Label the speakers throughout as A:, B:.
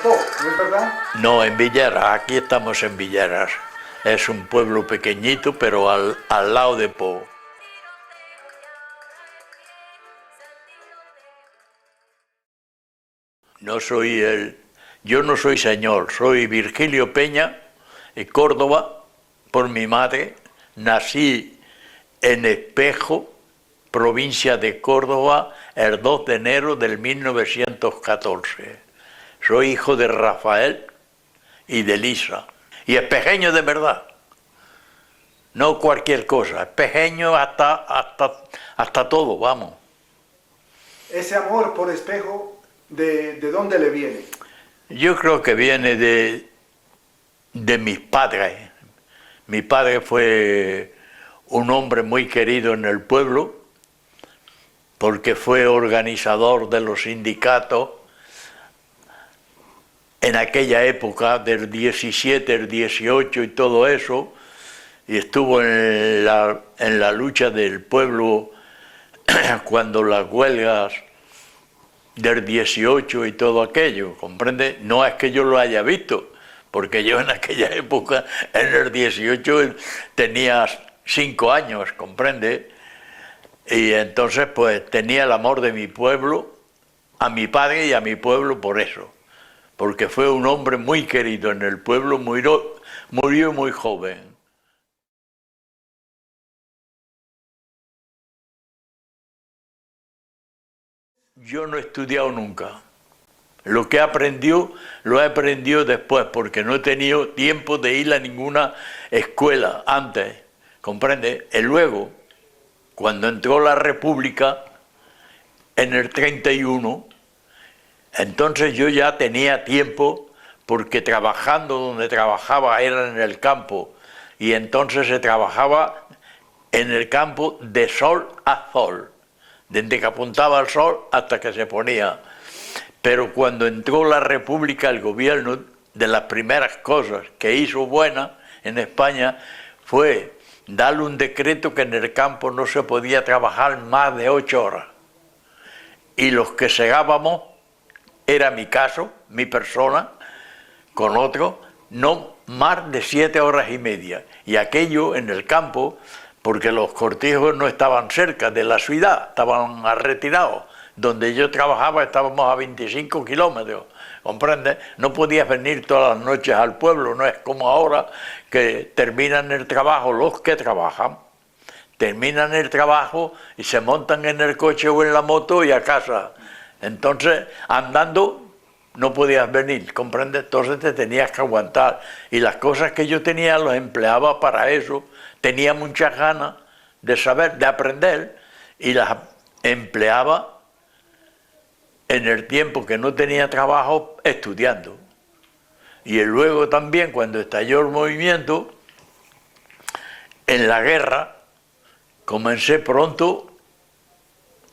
A: Po, ¿no es verdad?
B: No, en Villeras, aquí estamos en Villeras. Es un pueblo pequeñito, pero al lado de Po. Yo no soy señor, soy Virgilio Peña, de Córdoba, por mi madre. Nací en Espejo, provincia de Córdoba, el 2 de enero del 1914. Soy hijo de Rafael y de Lisa. Y espejeño de verdad. No cualquier cosa, espejeño hasta todo, vamos.
A: Ese amor por Espejo, ¿de dónde le viene?
B: Yo creo que viene de mis padres. Mi padre fue un hombre muy querido en el pueblo, porque fue organizador de los sindicatos en aquella época del 17, el 18 y todo eso, y estuvo en la lucha del pueblo cuando las huelgas del 18 y todo aquello, ¿comprende? No es que yo lo haya visto, porque yo en aquella época, en el 18, tenía 5 años, ¿comprende? Y entonces pues tenía el amor de mi pueblo, a mi padre y a mi pueblo por eso, porque fue un hombre muy querido en el pueblo, murió muy joven. Yo no he estudiado nunca. Lo que aprendió, lo he aprendido después, porque no he tenido tiempo de ir a ninguna escuela antes, ¿comprende? Y luego, cuando entró la República, en el 31, entonces yo ya tenía tiempo, porque trabajando donde trabajaba era en el campo, y entonces se trabajaba en el campo de sol a sol, desde que apuntaba el sol hasta que se ponía. Pero cuando entró la República, el gobierno, de las primeras cosas que hizo buena en España fue darle un decreto que en el campo no se podía trabajar más de 8 horas. Y los que segábamos, era mi caso, mi persona, con otro, no más de 7 horas y media. Y aquello en el campo, porque los cortijos no estaban cerca de la ciudad, estaban retirados. Donde yo trabajaba estábamos a 25 kilómetros, ¿comprendes? No podías venir todas las noches al pueblo, no es como ahora que terminan el trabajo, los que trabajan, terminan el trabajo y se montan en el coche o en la moto y a casa. Entonces, andando no podías venir, ¿comprendes? Entonces te tenías que aguantar. Y las cosas que yo tenía las empleaba para eso. Tenía muchas ganas de saber, de aprender, y las empleaba en el tiempo que no tenía trabajo estudiando. Y luego también, cuando estalló el movimiento, en la guerra, comencé pronto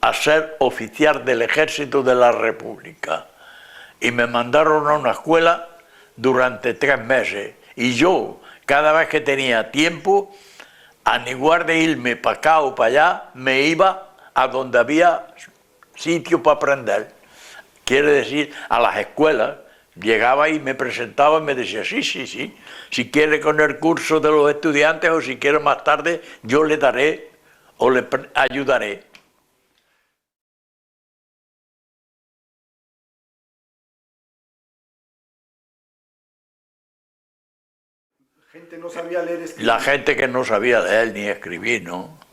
B: a ser oficial del Ejército de la República. Y me mandaron a una escuela durante 3 meses. Y yo, cada vez que tenía tiempo, en lugar de irme para acá o para allá, me iba a donde había sitio para aprender. Quiere decir, a las escuelas, llegaba y me presentaba y me decía, sí, si quiere con el curso de los estudiantes o si quiere más tarde, yo le daré o le ayudaré.
A: Gente no sabía leer, escribir.
B: La gente que no sabía leer ni escribir, ¿no?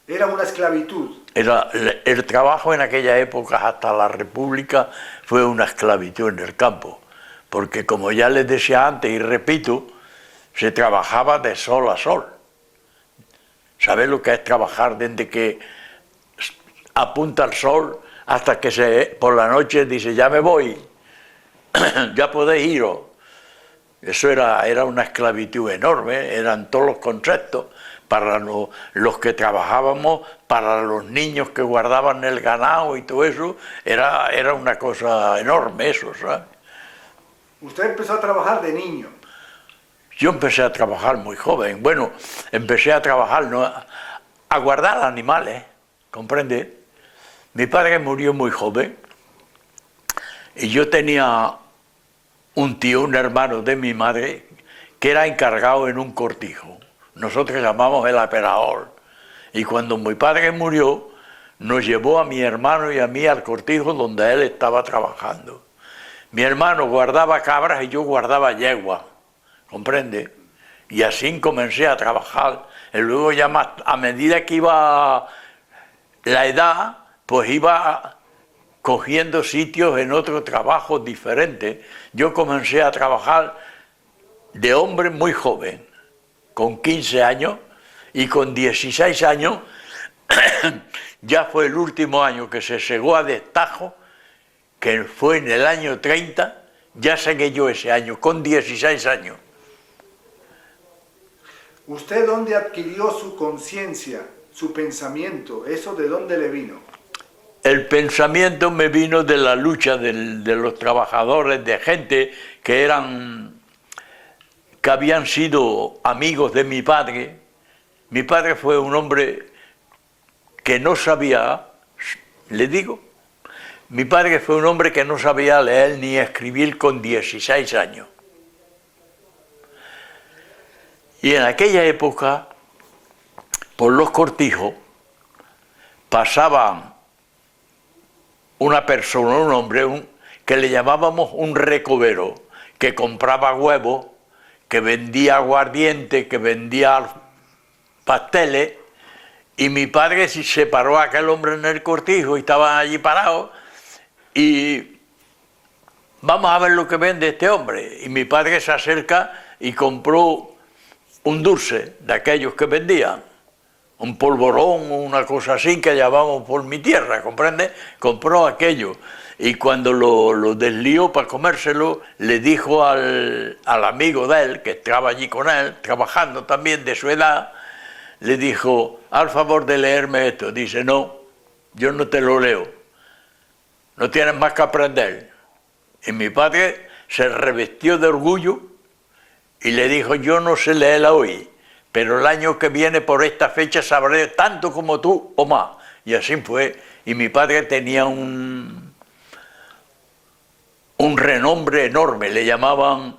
A: Era una esclavitud.
B: El trabajo en aquella época, hasta la República, fue una esclavitud en el campo, porque como ya les decía antes y repito, se trabajaba de sol a sol. ¿Sabes lo que es trabajar desde que apunta el sol hasta que por la noche dice, ya me voy, ya podéis iros? Eso era una esclavitud enorme, eran todos los conceptos. Para los que trabajábamos, para los niños que guardaban el ganado y todo eso, era una cosa enorme eso, ¿sabes?
A: Usted empezó a trabajar de niño.
B: Yo empecé a trabajar muy joven. Bueno, empecé a trabajar, ¿no?, a guardar animales, ¿comprende? Mi padre murió muy joven Y yo tenía un tío, un hermano de mi madre, que era encargado en un cortijo. Nosotros llamamos el aperador. Y cuando mi padre murió, nos llevó a mi hermano y a mí al cortijo donde él estaba trabajando. Mi hermano guardaba cabras y yo guardaba yegua, ¿comprende? Y así comencé a trabajar. Y luego ya más, a medida que iba la edad, pues iba cogiendo sitios en otros trabajos diferentes. Yo comencé a trabajar de hombre muy joven, con 15 años, y con 16 años, ya fue el último año que se cegó a destajo, que fue en el año 30, ya cegué yo ese año, con 16 años.
A: ¿Usted dónde adquirió su conciencia, su pensamiento? ¿Eso de dónde le vino?
B: El pensamiento me vino de la lucha de los trabajadores, de gente que habían sido amigos de mi padre. Mi padre fue un hombre que no sabía, le digo, mi padre fue un hombre que no sabía leer ni escribir con 16 años. Y en aquella época, por los cortijos, pasaban una persona, un hombre, que le llamábamos un recobero, que compraba huevos, que vendía aguardiente, que vendía pasteles, y mi padre se paró a aquel hombre en el cortijo y estaban allí parados, y vamos a ver lo que vende este hombre. Y mi padre se acerca y compró un dulce de aquellos que vendían, un polvorón o una cosa así que llamamos por mi tierra, ¿comprende? Compró aquello y cuando lo deslió para comérselo, le dijo al amigo de él, que estaba allí con él, trabajando también de su edad, le dijo, al favor de leerme esto. Dice, no, yo no te lo leo, no tienes más que aprender. Y mi padre se revestió de orgullo y le dijo, yo no sé leerla hoy, pero el año que viene por esta fecha sabré tanto como tú o más. Y así fue. Y mi padre tenía un renombre enorme. Le llamaban,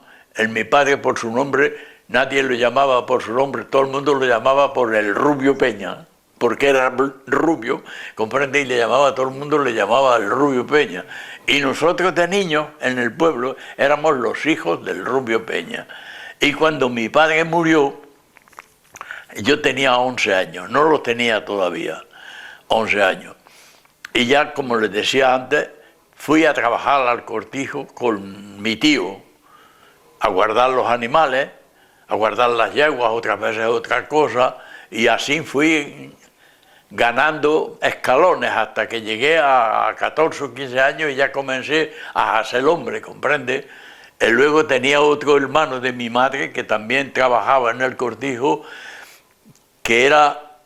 B: mi padre por su nombre, nadie lo llamaba por su nombre, todo el mundo lo llamaba por el Rubio Peña, porque era rubio, comprende, y le llamaba, todo el mundo le llamaba el Rubio Peña. Y nosotros de niños en el pueblo éramos los hijos del Rubio Peña. Y cuando mi padre murió, yo tenía 11 años, no lo tenía todavía, 11 años. Y ya, como les decía antes, fui a trabajar al cortijo con mi tío, a guardar los animales, a guardar las yeguas, otras veces otra cosa, y así fui ganando escalones hasta que llegué a 14 o 15 años y ya comencé a ser hombre, ¿comprende? Y luego tenía otro hermano de mi madre que también trabajaba en el cortijo, que era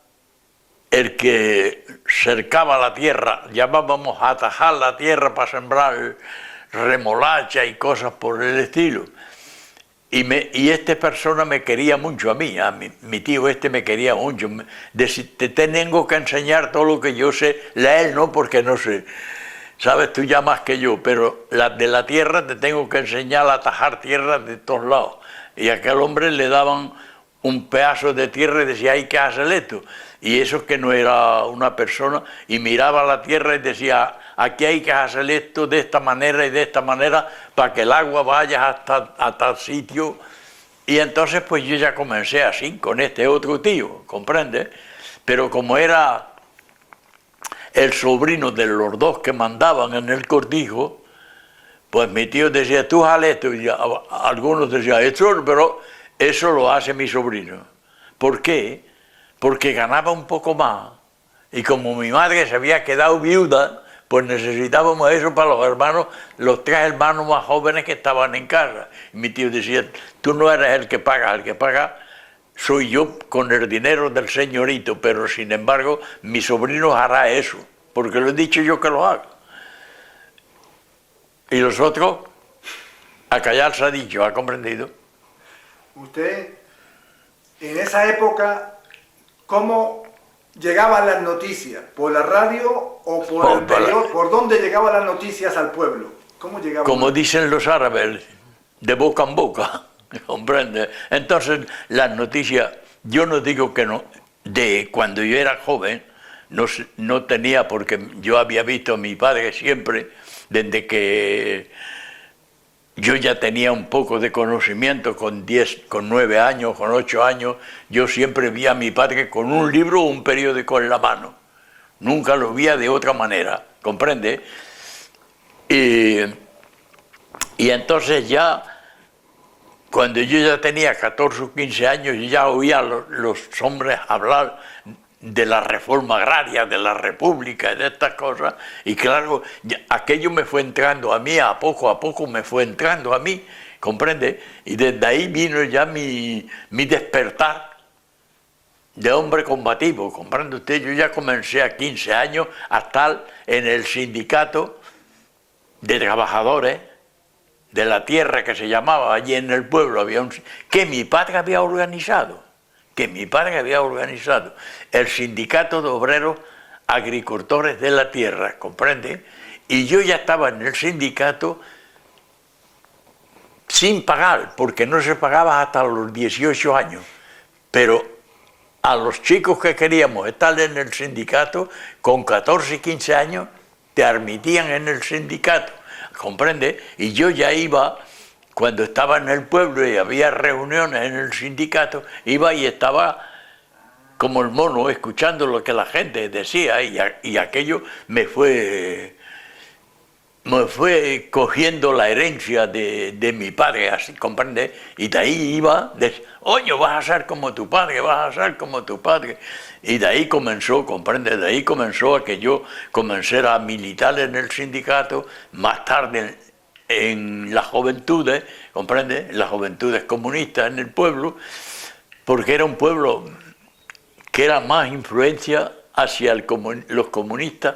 B: el que cercaba la tierra, llamábamos a atajar la tierra para sembrar remolacha y cosas por el estilo. Y esta persona me quería mucho a mi tío este me quería mucho. Te tengo que enseñar todo lo que yo sé, leer no, porque no sé. Sabes tú ya más que yo, pero de la tierra te tengo que enseñar a atajar tierra de todos lados. Y a aquel hombre le daban un pedazo de tierra y decía, hay que hacer esto. Y eso que no era una persona, y miraba la tierra y decía, aquí hay que hacer esto de esta manera y de esta manera para que el agua vaya hasta tal sitio. Y entonces pues yo ya comencé así, con este otro tío, ¿comprende? Pero como era el sobrino de los dos que mandaban en el cortijo, pues mi tío decía, tú jale esto, y algunos decían, esto, pero eso lo hace mi sobrino. ¿Por qué? Porque ganaba un poco más, y como mi madre se había quedado viuda, pues necesitábamos eso para los hermanos, los 3 hermanos más jóvenes que estaban en casa. Y mi tío decía, tú no eres el que paga soy yo con el dinero del señorito, pero sin embargo mi sobrino hará eso, porque lo he dicho yo que lo haga. Y los otros, a callar se ha dicho, ¿ha comprendido?
A: Usted, en esa época, ¿cómo llegaban las noticias? ¿Por la radio o por el periódico? ¿Por dónde llegaban las noticias al pueblo? ¿Cómo llegaba?
B: como dicen los árabes, de boca en boca, ¿comprende? Entonces, las noticias, yo no digo que no, de cuando yo era joven, no tenía, porque yo había visto a mi padre siempre, desde que yo ya tenía un poco de conocimiento, con 10, con 9 años, con 8 años, yo siempre vi a mi padre con un libro o un periódico en la mano. Nunca lo veía de otra manera, ¿comprende? Y entonces ya, cuando yo ya tenía 14 o 15 años, yo ya oía a los hombres hablar de la reforma agraria, de la república, de estas cosas, y claro, aquello me fue entrando a mí, a poco me fue entrando a mí, ¿comprende? Y desde ahí vino ya mi despertar de hombre combativo, ¿comprende usted? Yo ya comencé a 15 años a estar en el sindicato de trabajadores de la tierra, que se llamaba, allí en el pueblo había que mi padre había organizado, el sindicato de obreros agricultores de la tierra, ¿comprende? Y yo ya estaba en el sindicato sin pagar, porque no se pagaba hasta los 18 años, pero a los chicos que queríamos estar en el sindicato, con 14 y 15 años, te admitían en el sindicato, ¿comprende? Y yo ya iba, cuando estaba en el pueblo y había reuniones en el sindicato, iba y estaba como el mono, escuchando lo que la gente decía, y aquello me fue cogiendo la herencia de mi padre, así, ¿comprende? Y de ahí iba, oye, vas a ser como tu padre, y de ahí comenzó, ¿comprende? De ahí comenzó a que yo comencé a militar en el sindicato, más tarde en las juventudes, ¿comprende? En las juventudes comunistas en el pueblo, porque era un pueblo que era más influencia hacia los comunistas,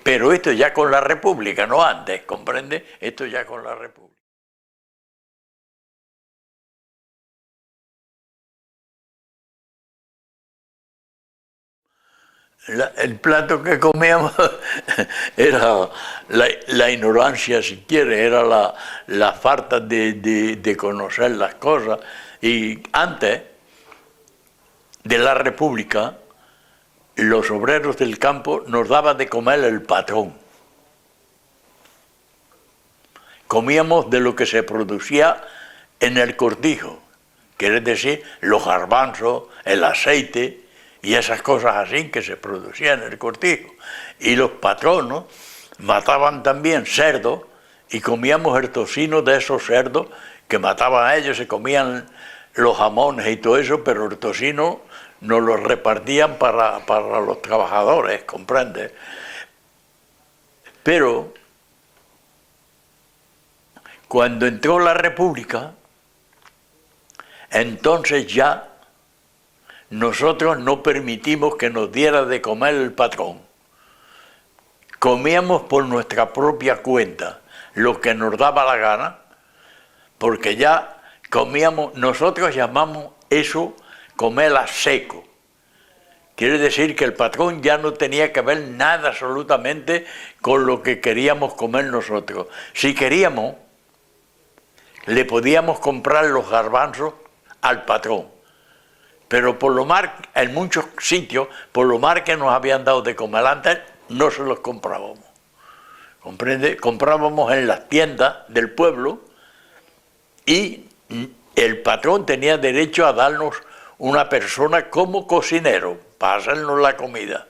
B: pero esto ya con la República, no antes, ¿comprende? Esto ya con la República. El plato que comíamos era la ignorancia, si quiere, era la falta de conocer las cosas. Y antes de la República, los obreros del campo nos daban de comer el patrón. Comíamos de lo que se producía en el cortijo, quiere decir los garbanzos, el aceite y esas cosas así que se producían en el cortijo. Y los patronos mataban también cerdos y comíamos el tocino de esos cerdos que mataban a ellos, se comían los jamones y todo eso, pero el tocino nos lo repartían para los trabajadores, ¿comprende? Pero cuando entró la República, entonces ya nosotros no permitimos que nos diera de comer el patrón. Comíamos por nuestra propia cuenta lo que nos daba la gana, porque ya comíamos, nosotros llamamos eso comer a seco. Quiere decir que el patrón ya no tenía que ver nada absolutamente con lo que queríamos comer nosotros. Si queríamos, le podíamos comprar los garbanzos al patrón. Pero por lo mal, en muchos sitios, por lo mal que nos habían dado de comer antes, no se los comprábamos. ¿Comprende? Comprábamos en las tiendas del pueblo y el patrón tenía derecho a darnos una persona como cocinero para hacernos la comida.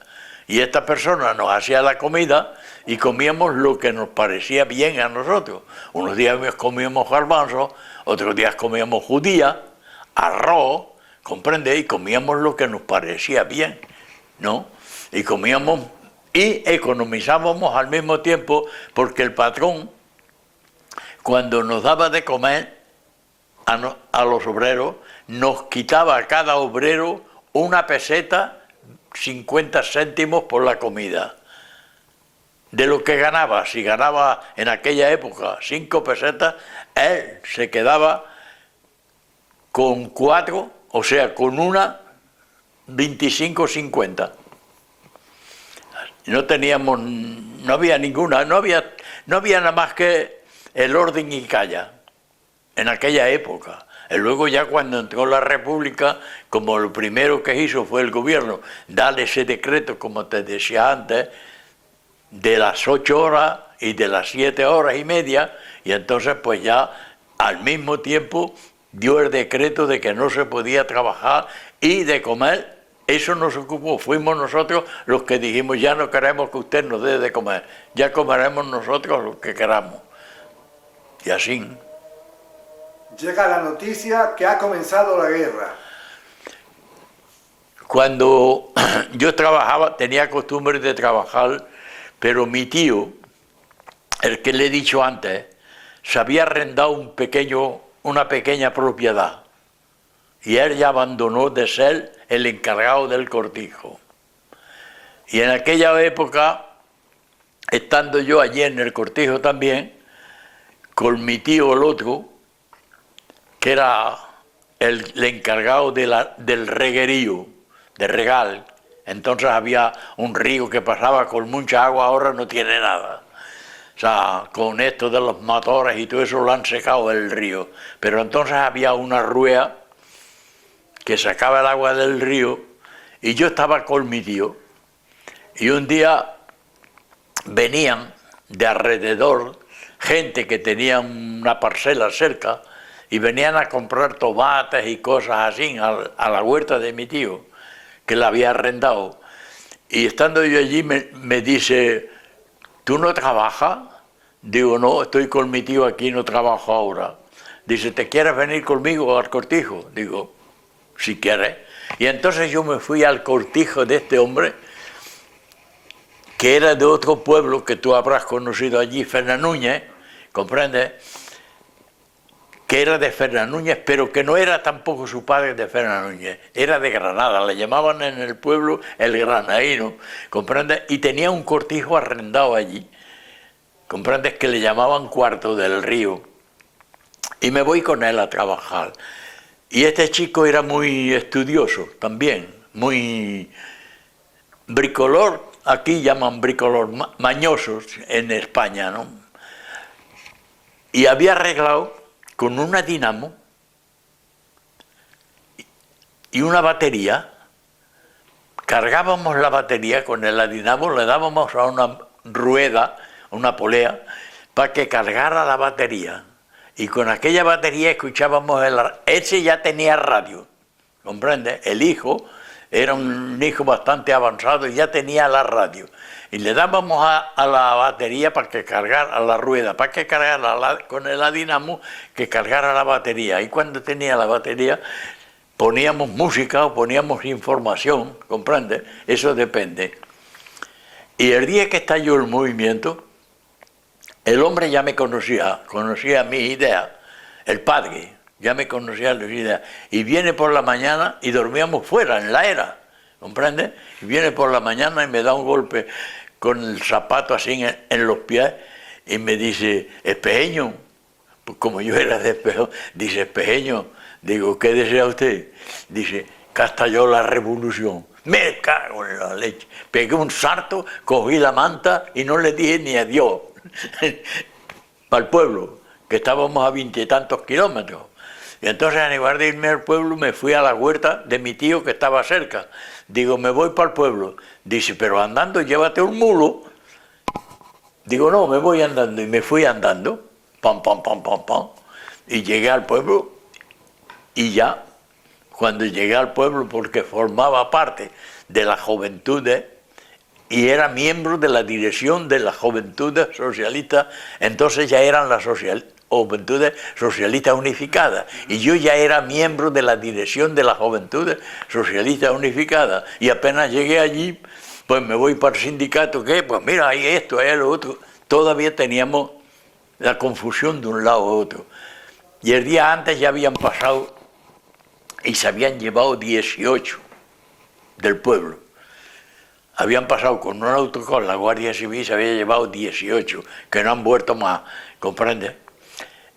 B: Y esta persona nos hacía la comida y comíamos lo que nos parecía bien a nosotros. Unos días comíamos garbanzos, otros días comíamos judía, arroz, ¿comprende? Y comíamos lo que nos parecía bien, ¿no? Y comíamos y economizábamos al mismo tiempo, porque el patrón, cuando nos daba de comer a los obreros, nos quitaba a cada obrero una peseta, 50 céntimos por la comida. De lo que ganaba, si ganaba en aquella época 5 pesetas, él se quedaba con 4, o sea, con una 25-50. No teníamos, no había ninguna, no había nada más que el orden y calla, en aquella época. Y luego ya cuando entró la República, como lo primero que hizo fue el gobierno, darle ese decreto, como te decía antes, de las 8 horas y de las 7 horas y media, y entonces pues ya al mismo tiempo dio el decreto de que no se podía trabajar y de comer. Eso nos ocupó, fuimos nosotros los que dijimos, ya no queremos que usted nos dé de comer, ya comeremos nosotros lo que queramos. Y así.
A: Llega la noticia que ha comenzado la guerra.
B: Cuando yo trabajaba, tenía costumbre de trabajar, pero mi tío, el que le he dicho antes, se había arrendado una pequeña propiedad y él ya abandonó de ser el encargado del cortijo. Y en aquella época, estando yo allí en el cortijo también, con mi tío el otro, que era el encargado del reguerío, de regal. Entonces había un río que pasaba con mucha agua, ahora no tiene nada. O sea, con esto de los motores y todo eso lo han secado el río. Pero entonces había una rueda que sacaba el agua del río y yo estaba con mi tío. Y un día venían de alrededor gente que tenía una parcela cerca y venían a comprar tomates y cosas así a la huerta de mi tío, que la había arrendado. Y estando yo allí me dice, ¿tú no trabajas? Digo, no, estoy con mi tío aquí, no trabajo ahora. Dice, ¿te quieres venir conmigo al cortijo? Digo, si quieres. Y entonces yo me fui al cortijo de este hombre, que era de otro pueblo que tú habrás conocido allí, Fernanúñez, ¿comprendes? Que era de Fernanúñez, pero que no era tampoco su padre de Fernanúñez, era de Granada, le llamaban en el pueblo el granadino, ¿comprendes? Y tenía un cortijo arrendado allí, ¿comprendes? Que le llamaban Cuarto del Río. Y me voy con él a trabajar. Y este chico era muy estudioso también, muy bricolor, aquí llaman bricolor, mañosos en España, ¿no? Y había arreglado con una dinamo y una batería, cargábamos la batería con la dinamo, le dábamos a una rueda, una polea, para que cargara la batería. Y con aquella batería escuchábamos ese ya tenía radio, ¿comprende? El hijo era un hijo bastante avanzado y ya tenía la radio. Y le dábamos a la batería para que cargara, a la rueda, para que cargara con el dinamo, que cargara la batería. Y cuando tenía la batería, poníamos música o poníamos información, ¿comprende? Eso depende. Y el día que estalló el movimiento, el hombre ya me conocía mis ideas, el padre ya me conocía las ideas. Y viene por la mañana y dormíamos fuera, en la era, ¿comprende? Y viene por la mañana y me da un golpe con el zapato así en los pies y me dice, Espejeño, pues como yo era de Espejo, dice, Espejeño, digo, ¿qué desea usted? Dice, que estalló la revolución. Me cago en la leche. Pegué un salto, cogí la manta y no le dije ni adiós para el pueblo, que estábamos a 20 y tantos kilómetros. Y entonces, en lugar de irme al pueblo, me fui a la huerta de mi tío que estaba cerca. Digo, me voy para el pueblo. Dice, pero andando, llévate un mulo. Digo, no, me voy andando. Y me fui andando, pam, pam, pam, pam, pam. Y llegué al pueblo y ya, cuando llegué al pueblo, porque formaba parte de las juventudes y era miembro de la dirección de las juventudes socialistas, entonces ya eran las Juventudes Socialistas Unificadas, y yo ya era miembro de la dirección de las Juventudes Socialistas Unificadas, y apenas llegué allí, pues me voy para el sindicato, ¿qué? Pues mira, hay esto, hay lo otro. Todavía teníamos la confusión de un lado a otro. Y el día antes ya habían pasado y se habían llevado 18 del pueblo. Habían pasado con un autocar, la Guardia Civil se había llevado 18, que no han vuelto más, ¿comprende?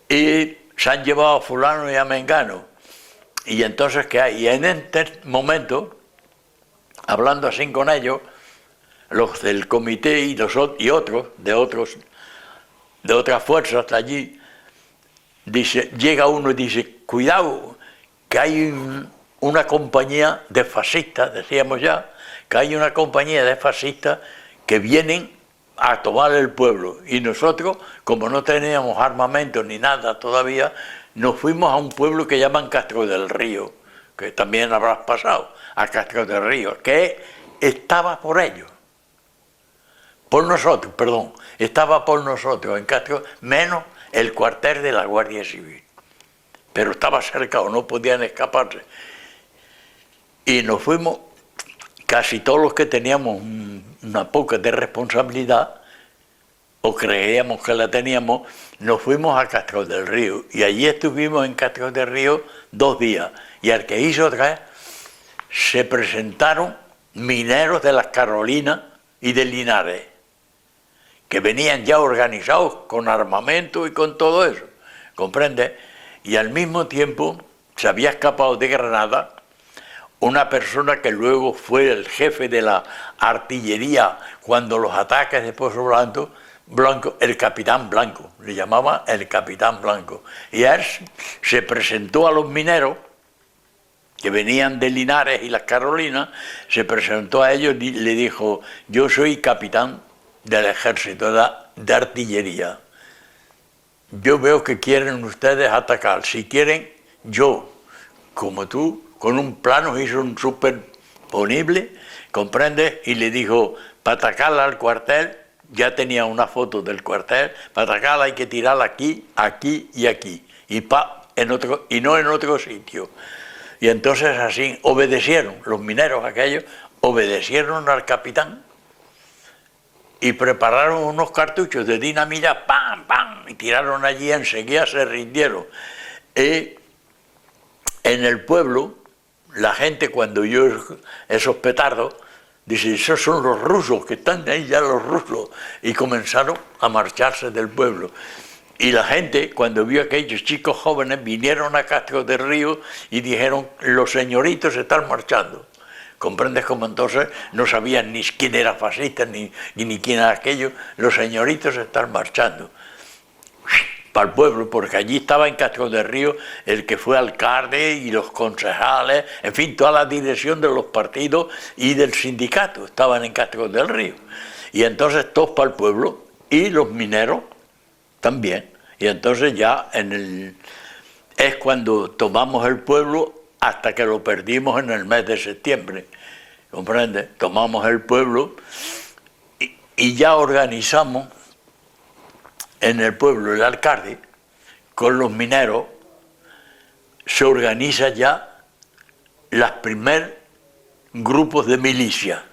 B: Y se han llevado a fulano y a mengano. Y entonces, ¿qué hay? Y en este momento, hablando así con ellos, los del comité y otros, de otras fuerzas de allí, dice, llega uno y dice, cuidado, que hay una compañía de fascistas, decíamos ya, que hay una compañía de fascistas que vienen a tomar el pueblo. Y nosotros, como no teníamos armamento ni nada todavía, nos fuimos a un pueblo que llaman Castro del Río, que también habrás pasado, a Castro del Río, que estaba por ellos. Por nosotros, perdón, estaba por nosotros en Castro, menos el cuartel de la Guardia Civil. Pero estaba cercado, no podían escaparse. Y nos fuimos, casi todos los que teníamos una poca de responsabilidad, o creíamos que la teníamos, nos fuimos a Castro del Río. Y allí estuvimos en Castro del Río 2 días. Y al que hizo otra vez, se presentaron mineros de las Carolinas y de Linares, que venían ya organizados con armamento y con todo eso, ¿comprende? Y al mismo tiempo se había escapado de Granada una persona que luego fue el jefe de la artillería cuando los ataques de Pozo Blanco, el Capitán Blanco, le llamaba el Capitán Blanco. Y él se presentó a los mineros que venían de Linares y las Carolinas, se presentó a ellos y le dijo, yo soy capitán del ejército de artillería. Yo veo que quieren ustedes atacar. Si quieren, yo, como tú, con un plano hizo un superponible, ¿comprendes? Y le dijo, para atacarla al cuartel, ya tenía una foto del cuartel, para atacarla hay que tirarla aquí, aquí y aquí, y no en otro sitio. Y entonces así obedecieron, los mineros aquellos, obedecieron al capitán, y prepararon unos cartuchos de dinamita, ¡pam, pam! Y tiraron allí, enseguida se rindieron. En el pueblo, la gente cuando oyó esos petardos, dice, esos son los rusos, que están ahí ya los rusos. Y comenzaron a marcharse del pueblo. Y la gente, cuando vio a aquellos chicos jóvenes, vinieron a Castro del Río y dijeron, los señoritos están marchando. ¿Comprendes cómo entonces no sabían ni quién era fascista ni quién era aquello? Los señoritos están marchando para el pueblo, porque allí estaba en Castro del Río el que fue alcalde y los concejales, en fin, toda la dirección de los partidos y del sindicato estaban en Castro del Río. Y entonces todos para el pueblo y los mineros también. Y entonces ya es cuando tomamos el pueblo hasta que lo perdimos en el mes de septiembre, ¿comprende? Tomamos el pueblo y ya organizamos en el pueblo, el alcalde, con los mineros, se organiza ya los primeros grupos de milicia.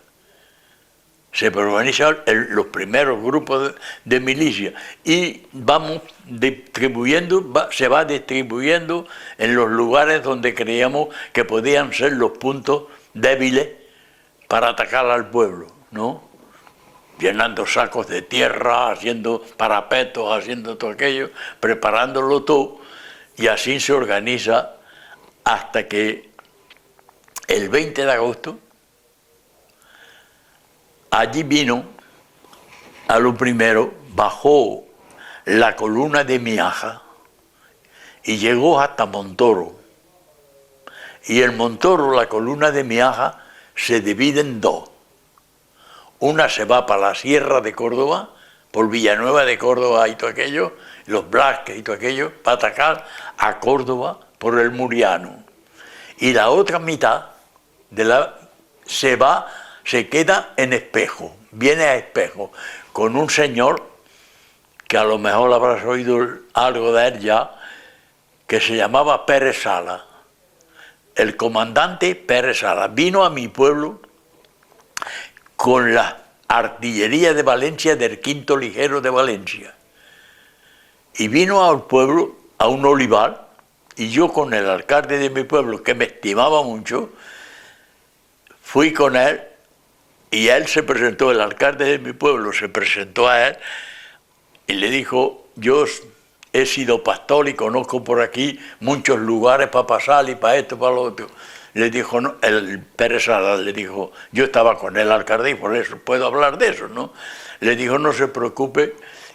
B: Se organizan los primeros grupos de milicia y vamos distribuyendo, se va distribuyendo en los lugares donde creíamos que podían ser los puntos débiles para atacar al pueblo, ¿no? Llenando sacos de tierra, haciendo parapetos, haciendo todo aquello, preparándolo todo, y así se organiza hasta que el 20 de agosto allí vino, a lo primero, bajó la columna de Miaja y llegó hasta Montoro. Y el Montoro, la columna de Miaja, se divide en dos. Una se va para la Sierra de Córdoba, por Villanueva de Córdoba y todo aquello, los Blasques y todo aquello, para atacar a Córdoba por el Muriano. Y la otra mitad se queda en Espejo, viene a Espejo, con un señor, que a lo mejor habrás oído algo de él ya, que se llamaba Pérez Sala. El comandante Pérez Sala vino a mi pueblo con la artillería de Valencia, del 5º Ligero de Valencia. Y vino al pueblo, a un olivar, y yo con el alcalde de mi pueblo, que me estimaba mucho, fui con él, y él se presentó, el alcalde de mi pueblo se presentó a él, y le dijo, yo he sido pastor y conozco por aquí muchos lugares para pasar y para esto, para lo otro. Le dijo, no, el Pérez Sala le dijo, yo estaba con el alcalde y por eso puedo hablar de eso, ¿no? Le dijo, no se preocupe,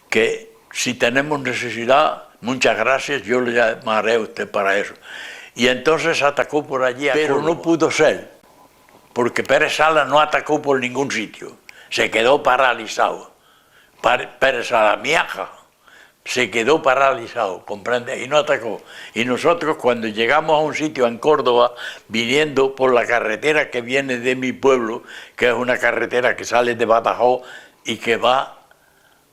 B: que si tenemos necesidad, muchas gracias, yo le llamaré a usted para eso. Y entonces atacó por allí, pero no pudo ser, porque Pérez Salas no atacó por ningún sitio, se quedó paralizado. Pérez Salas, Miaja, se quedó paralizado, ¿comprende? Y no atacó. Y nosotros cuando llegamos a un sitio en Córdoba, viniendo por la carretera que viene de mi pueblo, que es una carretera que sale de Badajoz y que va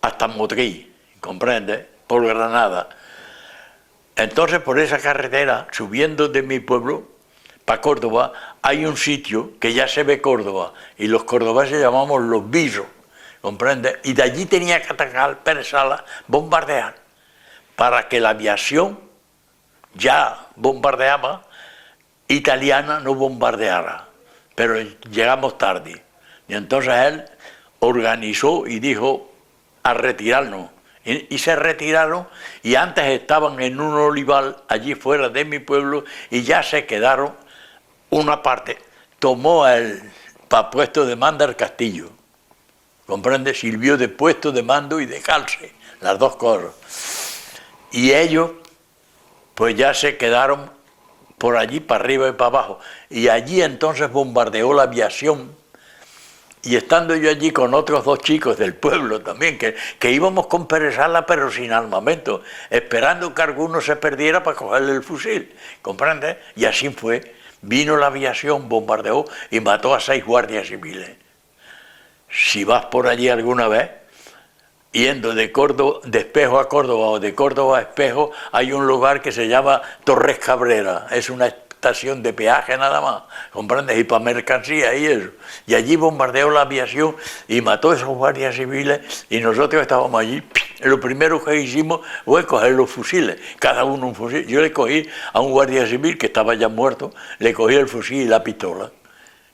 B: hasta Motril, ¿comprende? Por Granada. Entonces por esa carretera, subiendo de mi pueblo para Córdoba, hay un sitio que ya se ve Córdoba, y los cordobeses llamamos Los Visos, ¿comprende? Y de allí tenía que atacar Pérez Salas, bombardear, para que la aviación ya bombardeaba, italiana no bombardeara, pero llegamos tarde. Y entonces él organizó y dijo a retirarnos. Y se retiraron, y antes estaban en un olivar allí fuera de mi pueblo, y ya se quedaron una parte. Tomó el para puesto de mando el castillo, ¿comprende? Sirvió de puesto de mando y de calce, las dos cosas. Y ellos pues ya se quedaron por allí para arriba y para abajo, y allí entonces bombardeó la aviación. Y estando yo allí con otros dos chicos del pueblo también, que íbamos con Pérez Salas pero sin armamento, esperando que alguno se perdiera para cogerle el fusil, ¿comprende? Y así fue. Vino la aviación, bombardeó y mató a 6 guardias civiles. Si vas por allí alguna vez, yendo de Córdoba, de Espejo a Córdoba o de Córdoba a Espejo, hay un lugar que se llama Torres Cabrera, es una estación de peaje nada más, ¿comprendes? Y para mercancía y eso. Y allí bombardeó la aviación y mató a esos guardias civiles, y nosotros estábamos allí. Lo primero que hicimos fue coger los fusiles, cada uno un fusil. Yo le cogí a un guardia civil que estaba ya muerto, le cogí el fusil y la pistola,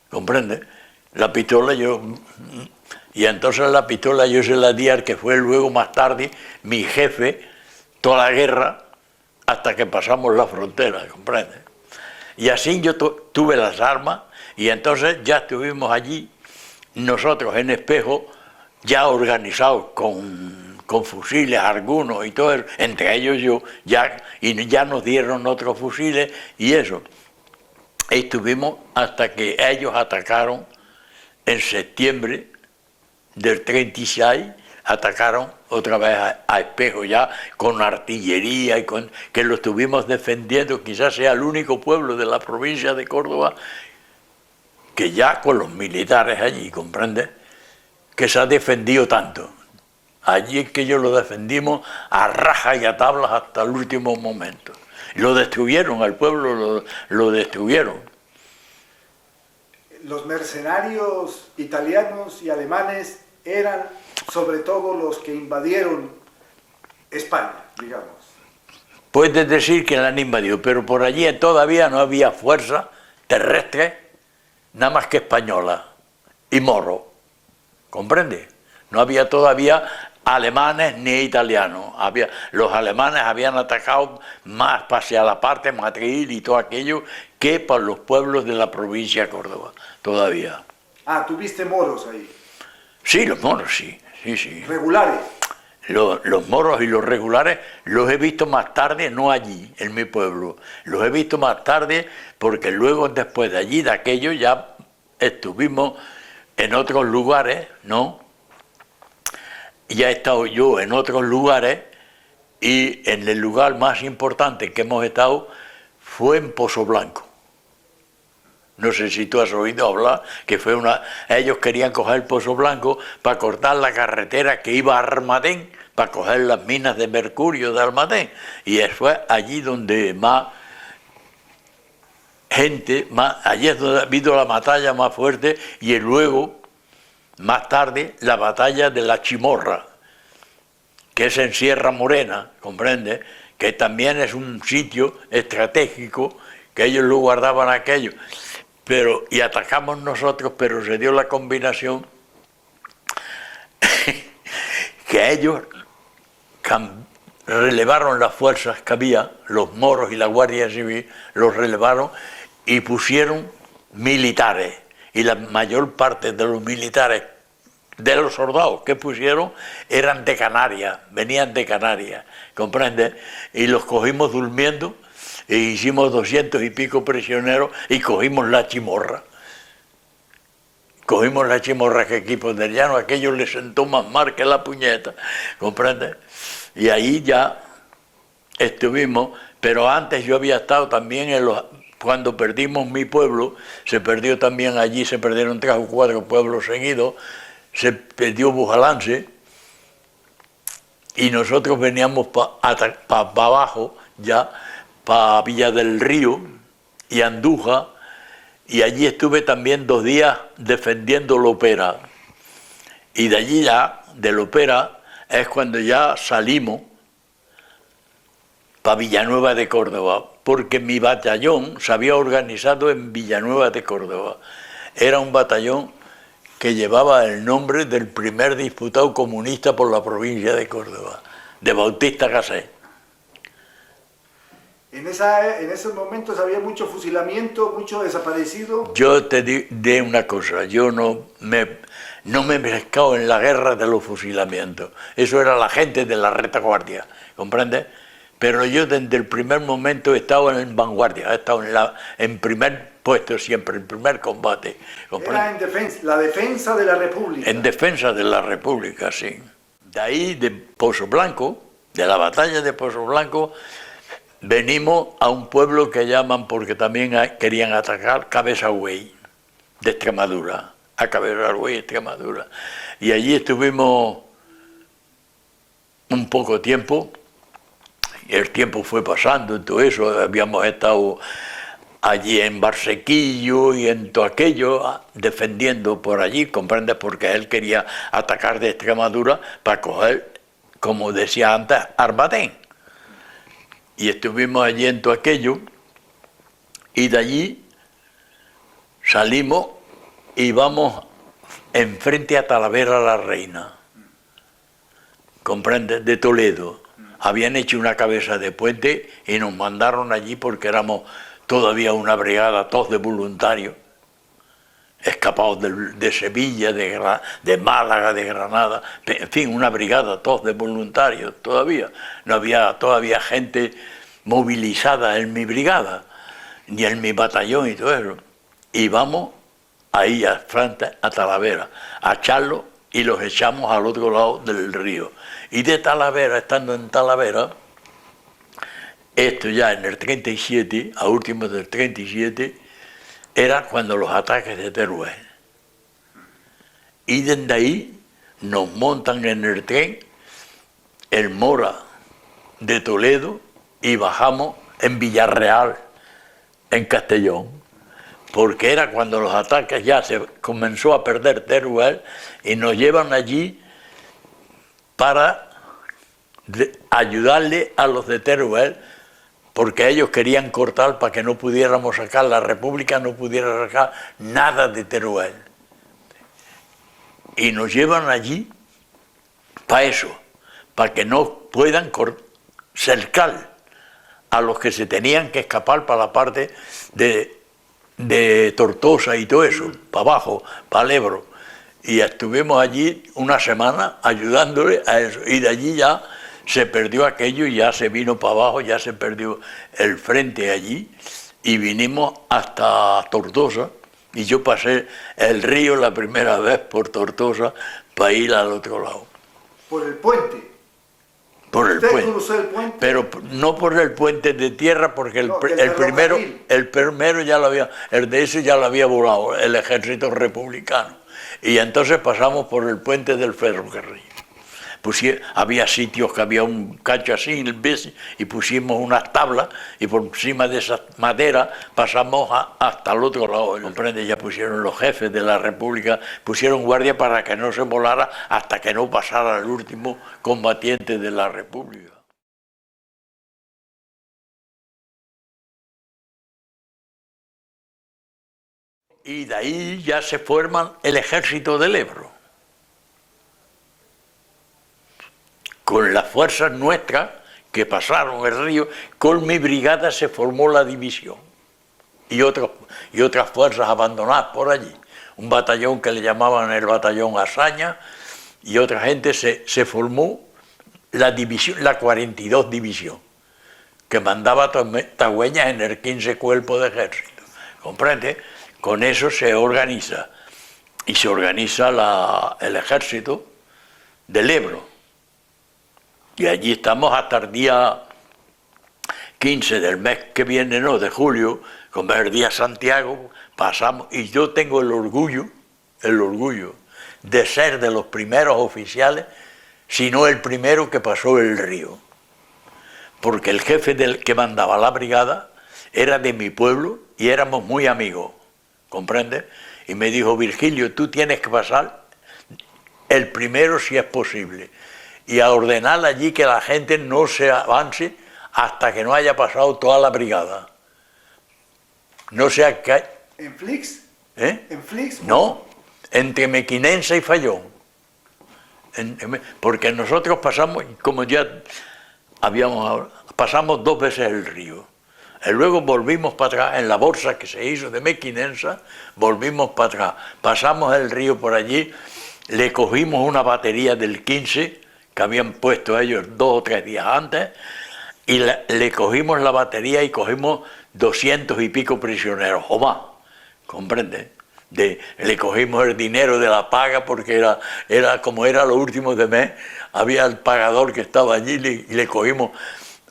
B: ¿comprendes? La pistola y entonces la pistola yo se la di al que fue luego más tarde mi jefe toda la guerra hasta que pasamos la frontera, ¿comprendes? Y así yo tuve las armas, y entonces ya estuvimos allí, nosotros en Espejo, ya organizados con fusiles algunos y todo eso, entre ellos yo, y ya nos dieron otros fusiles y eso. Estuvimos hasta que ellos atacaron en septiembre del 36, atacaron otra vez a Espejo ya con artillería y que lo estuvimos defendiendo. Quizás sea el único pueblo de la provincia de Córdoba que ya con los militares allí, ¿comprende? Que se ha defendido tanto. Allí es que ellos lo defendimos a raja y a tablas hasta el último momento. Lo destruyeron, al pueblo lo destruyeron.
A: Los mercenarios italianos y alemanes eran sobre todo los que invadieron España, digamos.
B: Puedes decir que la han invadido, pero por allí todavía no había fuerza terrestre, nada más que española y moros, ¿comprende? No había todavía alemanes ni italianos. Los alemanes habían atacado más hacia la parte Madrid y todo aquello que por los pueblos de la provincia de Córdoba, todavía.
A: Ah, ¿tuviste moros ahí?
B: Sí, los moros, sí. Sí.
A: ¿Regulares?
B: Los moros y los regulares los he visto más tarde, no allí, en mi pueblo. Los he visto más tarde porque luego, después de allí, de aquello, ya estuvimos en otros lugares, ¿no? Ya he estado yo en otros lugares, y en el lugar más importante que hemos estado fue en Pozo Blanco. No sé si tú has oído hablar, que fue ellos querían coger Pozo Blanco para cortar la carretera que iba a Almadén, para coger las minas de mercurio de Almadén. Y fue allí donde más gente, allí es donde ha habido la batalla más fuerte, y luego, más tarde, la batalla de la Chimorra, que es en Sierra Morena, ¿comprende? Que también es un sitio estratégico, que ellos lo guardaban aquello. Y atacamos nosotros, pero se dio la combinación que ellos relevaron las fuerzas que había, los moros y la Guardia Civil, los relevaron y pusieron militares, y la mayor parte de los militares de los soldados que pusieron eran de Canarias, venían de Canarias, ¿comprendes? Y los cogimos durmiendo e hicimos 200 y pico prisioneros y cogimos la chimorra. Cogimos la chimorra que equipos del llano, aquello les sentó más mal que la puñeta, ¿comprendes? Y ahí ya estuvimos, pero antes yo había estado también cuando perdimos mi pueblo, se perdió también allí, se perdieron 3 o 4 pueblos seguidos, se perdió Bujalance y nosotros veníamos para abajo ya, para Villa del Río y Andújar, y allí estuve también 2 días defendiendo Lopera. Y de allí ya, de Lopera, es cuando ya salimos para Villanueva de Córdoba, porque mi batallón se había organizado en Villanueva de Córdoba. Era un batallón que llevaba el nombre del primer diputado comunista por la provincia de Córdoba, de Bautista Gasset.
A: En esos momentos había mucho fusilamiento, mucho desaparecido.
B: Yo te diré una cosa, yo no me he mezclado en la guerra de los fusilamientos. Eso era la gente de la retaguardia, ¿comprendes? Pero yo desde el primer momento he estado en vanguardia, he estado en primer puesto siempre, en primer combate.
A: ¿Comprende? Era la defensa de la República.
B: En defensa de la República, sí. De ahí, de Pozo Blanco, de la batalla de Pozo Blanco, venimos a un pueblo que llaman, porque también querían atacar, Cabezagüey, de Extremadura, a Cabezagüey, Extremadura. Y allí estuvimos un poco tiempo, y el tiempo fue pasando, en todo eso, habíamos estado allí en Barsequillo y en todo aquello, defendiendo por allí, ¿comprendes? Porque él quería atacar de Extremadura para coger, como decía antes, Arbatén. Y estuvimos allí en todo aquello, y de allí salimos y vamos enfrente a Talavera la Reina, ¿comprendes? De Toledo. Habían hecho una cabeza de puente y nos mandaron allí porque éramos todavía una brigada, todos de voluntarios, escapados de Sevilla, de Málaga, de Granada, en fin, una brigada, todos de voluntarios todavía. No había todavía gente movilizada en mi brigada, ni en mi batallón y todo eso. Y vamos ahí a frente a Talavera, a echarlos y los echamos al otro lado del río. Y de Talavera, estando en Talavera, esto ya en el 37, a últimos del 37, era cuando los ataques de Teruel. Y desde ahí nos montan en el tren el Mora de Toledo y bajamos en Villarreal, en Castellón, porque era cuando los ataques ya se comenzó a perder Teruel y nos llevan allí para ayudarle a los de Teruel, porque ellos querían cortar para que no pudiéramos sacar, la República no pudiera sacar nada de Teruel. Y nos llevan allí para eso, para que no puedan cercar a los que se tenían que escapar para la parte de Tortosa y todo eso, para abajo, para el Ebro. Y estuvimos allí una semana ayudándole a eso, y de allí ya se perdió aquello y ya se vino para abajo, ya se perdió el frente allí, y vinimos hasta Tortosa, y yo pasé el río la primera vez por Tortosa para ir al otro lado.
A: ¿Por el puente?
B: Por el puente.
A: ¿Cruzó el puente?
B: Pero no por el puente de tierra, porque el primero ya lo había, el de ese ya lo había volado el ejército republicano. Y entonces pasamos por el puente del ferrocarril. Había sitios que había un cacho así y pusimos unas tablas y por encima de esas maderas pasamos hasta el otro lado. ¿Comprende? Ya pusieron los jefes de la República, pusieron guardia para que no se volara hasta que no pasara el último combatiente de la República. Y de ahí ya se forma el ejército del Ebro. Con las fuerzas nuestras que pasaron el río, con mi brigada se formó la división y otras fuerzas abandonadas por allí. un batallón que le llamaban el batallón Hazaña, y otra gente se formó la división, la 42 división, que mandaba Tagüeñas en el 15 cuerpo de ejército, ¿comprende? Con eso se organiza, y se organiza el ejército del Ebro, y allí estamos hasta el día 15 del mes que viene, no, de julio, como es el día Santiago, pasamos, y yo tengo el orgullo de ser de los primeros oficiales, si no el primero que pasó el río, porque el jefe que mandaba la brigada era de mi pueblo y éramos muy amigos, ¿comprendes? Y me dijo, Virgilio, tú tienes que pasar el primero si es posible, y a ordenar allí que la gente no se avance hasta que no haya pasado toda la brigada. No sea que...
A: ¿En Flix?
B: ¿Eh?
A: ¿En Flix?
B: No, entre Mequinensa y Fayón. Porque nosotros pasamos, como ya pasamos 2 veces el río. Y luego volvimos para atrás, en la bolsa que se hizo de Mequinensa, volvimos para atrás. Pasamos el río por allí, le cogimos una batería del 15, que habían puesto ellos 2 o 3 días antes, y le cogimos la batería y cogimos 200 y pico prisioneros, o más, ¿comprende? Le cogimos el dinero de la paga porque como era lo último de mes, había el pagador que estaba allí y le cogimos,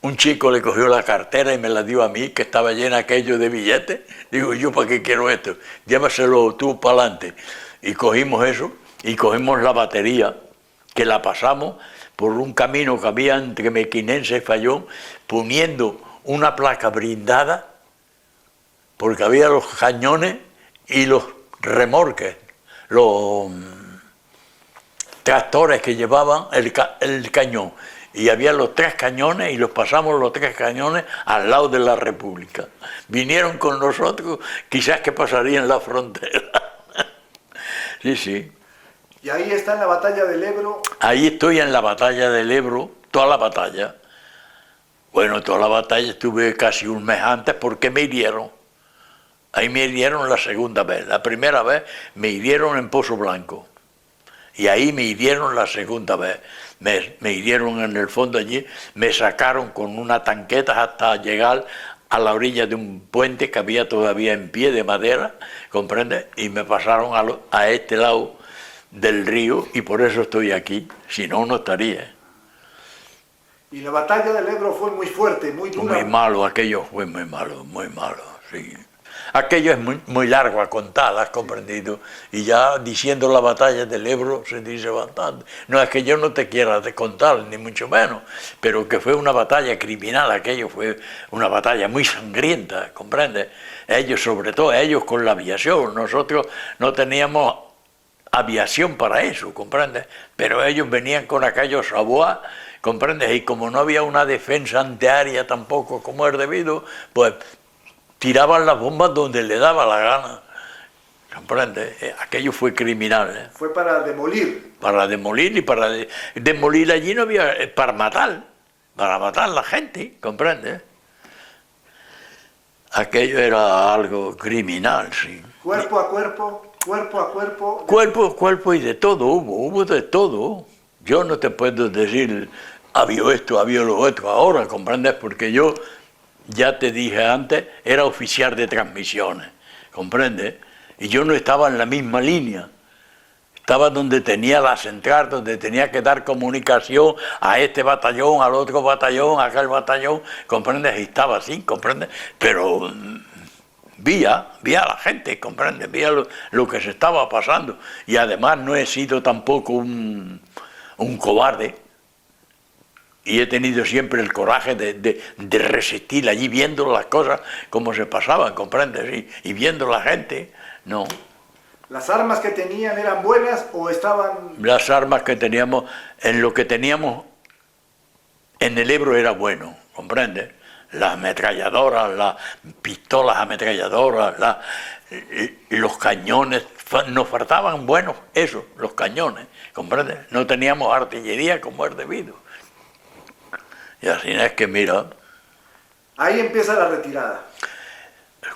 B: un chico le cogió la cartera y me la dio a mí, que estaba llena aquello de billetes. Digo, ¿yo para qué quiero esto? Llévaselo tú para adelante. Y cogimos eso, y cogimos la batería, que la pasamos por un camino que había entre Mequinensa y Fayón, poniendo una placa blindada, porque había los cañones y los remorques, los tractores que llevaban el cañón, y había los 3 cañones, y los pasamos los 3 cañones al lado de la República. Vinieron con nosotros, quizás que pasarían la frontera. Sí, sí.
A: ¿Y ahí está en la batalla del Ebro?
B: Ahí estoy en la batalla del Ebro, toda la batalla. Bueno, toda la batalla estuve casi un mes antes porque me hirieron. Ahí me hirieron la segunda vez. La primera vez me hirieron en Pozo Blanco. Y ahí me hirieron la segunda vez. Me hirieron en el fondo allí, me sacaron con una tanqueta hasta llegar a la orilla de un puente que había todavía en pie de madera, ¿comprendes? Y me pasaron a este lado del río, y por eso estoy aquí, si no, no estaría.
A: Y la batalla del Ebro fue muy fuerte, muy dura.
B: Muy malo, aquello fue muy malo, sí. Aquello es muy largo a contar, ¿has comprendido? Y ya diciendo la batalla del Ebro se dice bastante. No es que yo no te quiera contar, ni mucho menos, pero que fue una batalla criminal, aquello fue una batalla muy sangrienta, ¿comprendes? Ellos, sobre todo ellos con la aviación, nosotros no teníamos aviación para eso, ¿comprendes? Pero ellos venían con aquellos Savoy, ¿comprendes? Y como no había una defensa antiaérea tampoco como es debido, pues tiraban las bombas donde le daba la gana, ¿comprendes? Aquello fue criminal, ¿eh?
A: Fue para demolir.
B: Para demolir, y para demolir allí no había, para matar a la gente, ¿comprendes? Aquello era algo criminal, sí.
A: Cuerpo a cuerpo, cuerpo a cuerpo.
B: Cuerpo y de todo, hubo de todo. Yo no te puedo decir, había esto, había lo otro ahora, ¿comprendes? Porque yo, ya te dije antes, era oficial de transmisiones, ¿comprendes? Y yo no estaba en la misma línea. Estaba donde tenía la central, donde tenía que dar comunicación a este batallón, al otro batallón, a aquel batallón, ¿comprendes? Y estaba así, ¿comprendes? Pero vía a la gente, ¿comprendes? Vía lo que se estaba pasando. Y además no he sido tampoco un cobarde. Y he tenido siempre el coraje de resistir allí, viendo las cosas como se pasaban, ¿comprendes? Y viendo la gente, no.
A: ¿Las armas que tenían eran buenas o estaban...?
B: Las armas que teníamos, en lo que teníamos en el Ebro era bueno, ¿comprendes? Las ametralladoras, las pistolas ametralladoras, los cañones, nos faltaban buenos, eso, los cañones, ¿comprendes? No teníamos artillería como es debido. Y así es que mira...
A: Ahí empieza la retirada.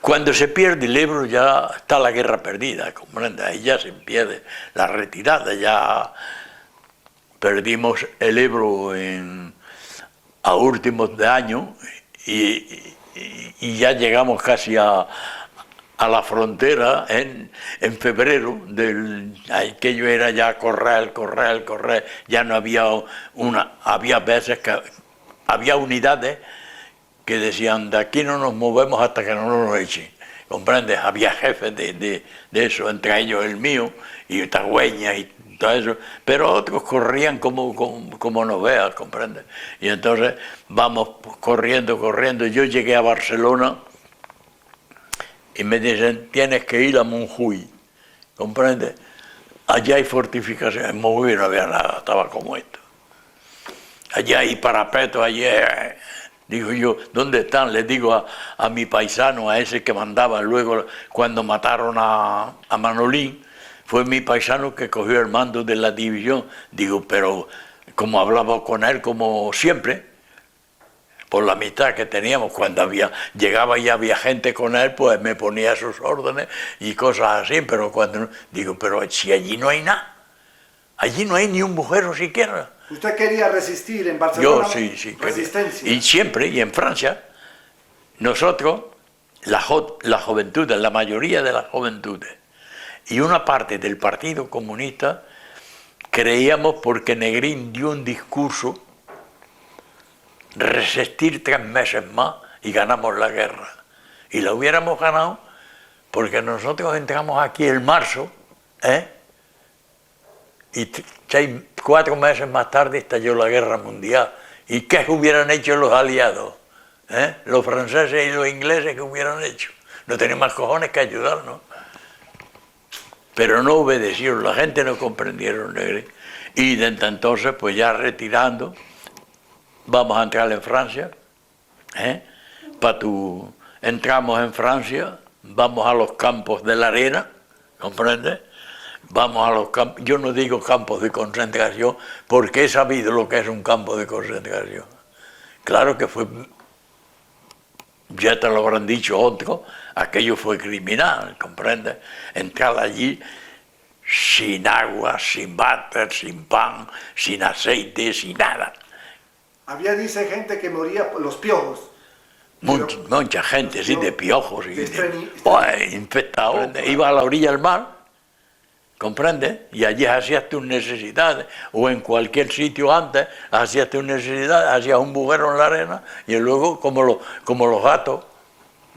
B: Cuando se pierde el Ebro ya está la guerra perdida, ¿comprende? Ahí ya se pierde la retirada, ya perdimos el Ebro a últimos de año y ya llegamos casi a la frontera en febrero, aquello era ya correr, ya no había había veces que había unidades que decían, de aquí no nos movemos hasta que no nos echen, ¿comprendes? Había jefes de eso, entre ellos el mío, y Tagüeña y todo eso, pero otros corrían como nos veas, ¿comprendes? Y entonces vamos corriendo, yo llegué a Barcelona y me dicen, tienes que ir a Montjuïc, ¿comprendes? Allá hay fortificaciones, en Montjuïc no había nada, estaba como esto. Allá hay parapetos, allá... Digo yo, ¿dónde están? Les digo a mi paisano, a ese que mandaba luego cuando mataron a Manolín, fue mi paisano que cogió el mando de la división. Digo, pero como hablaba con él como siempre, por la amistad que teníamos, cuando llegaba y había gente con él, pues me ponía sus órdenes y cosas así, pero cuando no, digo, pero si allí no hay nada, allí no hay ni un bujero siquiera.
A: ¿Usted quería resistir en Barcelona?
B: Yo sí,
A: resistencia.
B: Quería. Y siempre, y en Francia, nosotros, la juventud, la mayoría de las juventudes, y una parte del Partido Comunista, creíamos, porque Negrín dio un discurso, resistir 3 meses más y ganamos la guerra. Y la hubiéramos ganado porque nosotros entramos aquí en marzo, y 4 meses más tarde estalló la guerra mundial. ¿Y qué hubieran hecho los aliados? Los franceses y los ingleses, ¿qué hubieran hecho? No tenían más cojones que ayudarnos. Pero no obedecieron, la gente no comprendieron. Y desde entonces, pues ya retirando, vamos a entrar en Francia. Entramos en Francia, vamos a los campos de la arena, ¿comprendes? Vamos a los campos, yo no digo campos de concentración, porque he sabido lo que es un campo de concentración. Claro que fue, ya te lo habrán dicho otros, aquello fue criminal, ¿comprendes? Entrar allí sin agua, sin váter, sin pan, sin aceite, sin nada.
A: Había, dice, gente que moría por los piojos.
B: Mucha gente, sí, de piojos, infectados.
A: Oh,
B: iba a la orilla del mar, ¿comprendes? Y allí hacías tus necesidades, o en cualquier sitio antes hacías tus necesidades, hacías un bujero en la arena, y luego, como los gatos,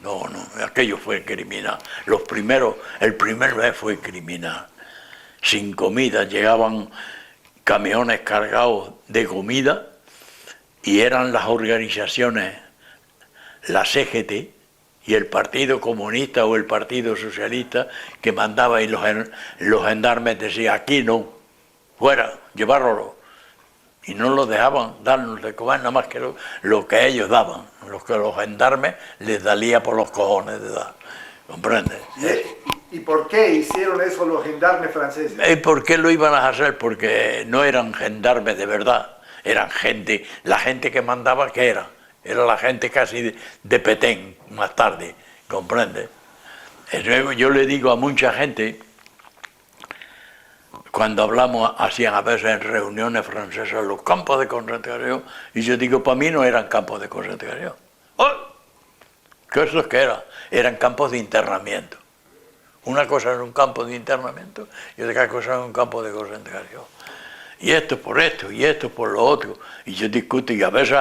B: no, aquello fue criminal. El primer mes fue criminal. Sin comida, llegaban camiones cargados de comida, y eran las organizaciones, la CGT y el Partido Comunista o el Partido Socialista, que mandaba, y los gendarmes decían, aquí no, fuera, llevároslo. Y no los dejaban darnos de comer nada más que lo que ellos daban, lo que los gendarmes les dalía por los cojones de dar. ¿Comprendes?
A: ¿Y por qué hicieron eso los gendarmes franceses?
B: ¿Y por qué lo iban a hacer? Porque no eran gendarmes de verdad, eran gente, la gente que mandaba, ¿qué era? Era la gente casi de Petén, más tarde, ¿comprende? Yo le digo a mucha gente, cuando hablamos, hacían a veces en reuniones francesas, los campos de concentración, y yo digo, para mí no eran campos de concentración. ¡Oh! ¿Qué es lo que era? Eran campos de internamiento. Una cosa era un campo de internamiento y otra cosa era un campo de concentración. Y esto por esto, y esto por lo otro. Y yo discuto, y a veces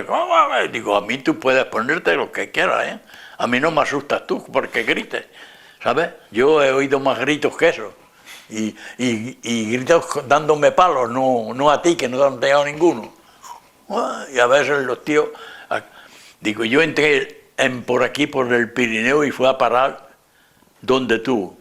B: ¿cómo? Digo, a mí tú puedes ponerte lo que quieras, A mí no me asustas tú porque grites, ¿sabes? Yo he oído más gritos que eso. Y gritos dándome palos, no a ti, que no te han pegado ninguno. Y a veces los tíos... Digo, yo entré por aquí, por el Pirineo, y fui a parar donde tú.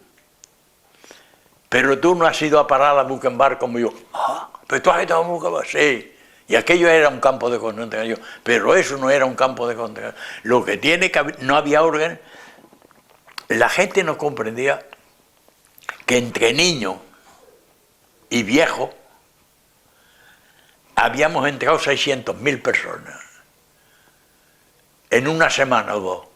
B: Pero tú no has ido a parar a Buchenwald como yo. Ah, pero tú has ido a Buchenwald, sí. Y aquello era un campo de concentración. Pero eso no era un campo de concentración. Lo que tiene que haber, no había orden. La gente no comprendía que entre niños y viejos habíamos entrado 600.000 personas. En una semana o dos.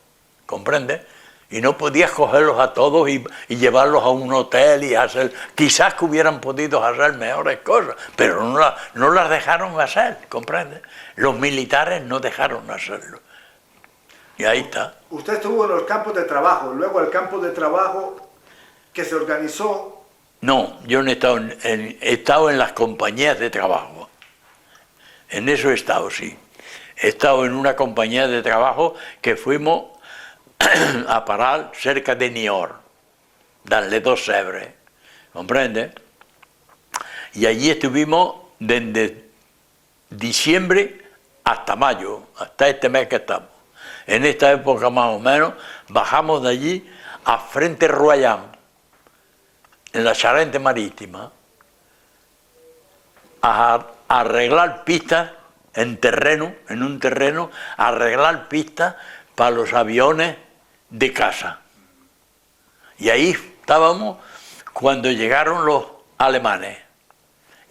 B: ¿Comprende? Y no podías cogerlos a todos y llevarlos a un hotel y hacer... Quizás que hubieran podido hacer mejores cosas, pero no las dejaron hacer, ¿comprendes? Los militares no dejaron hacerlo. Y ahí está.
A: Usted estuvo en los campos de trabajo, luego el campo de trabajo que se organizó...
B: No, yo no he estado he estado en las compañías de trabajo. En eso he estado, sí. He estado en una compañía de trabajo que fuimos a parar cerca de Niort, darle 2 Sèvres, ¿comprende? Y allí estuvimos desde diciembre hasta mayo, hasta este mes que estamos. En esta época más o menos bajamos de allí a Frente Royal, en la Charente Marítima, a arreglar pistas en un terreno, a arreglar pistas para los aviones de caza. Y ahí estábamos cuando llegaron los alemanes.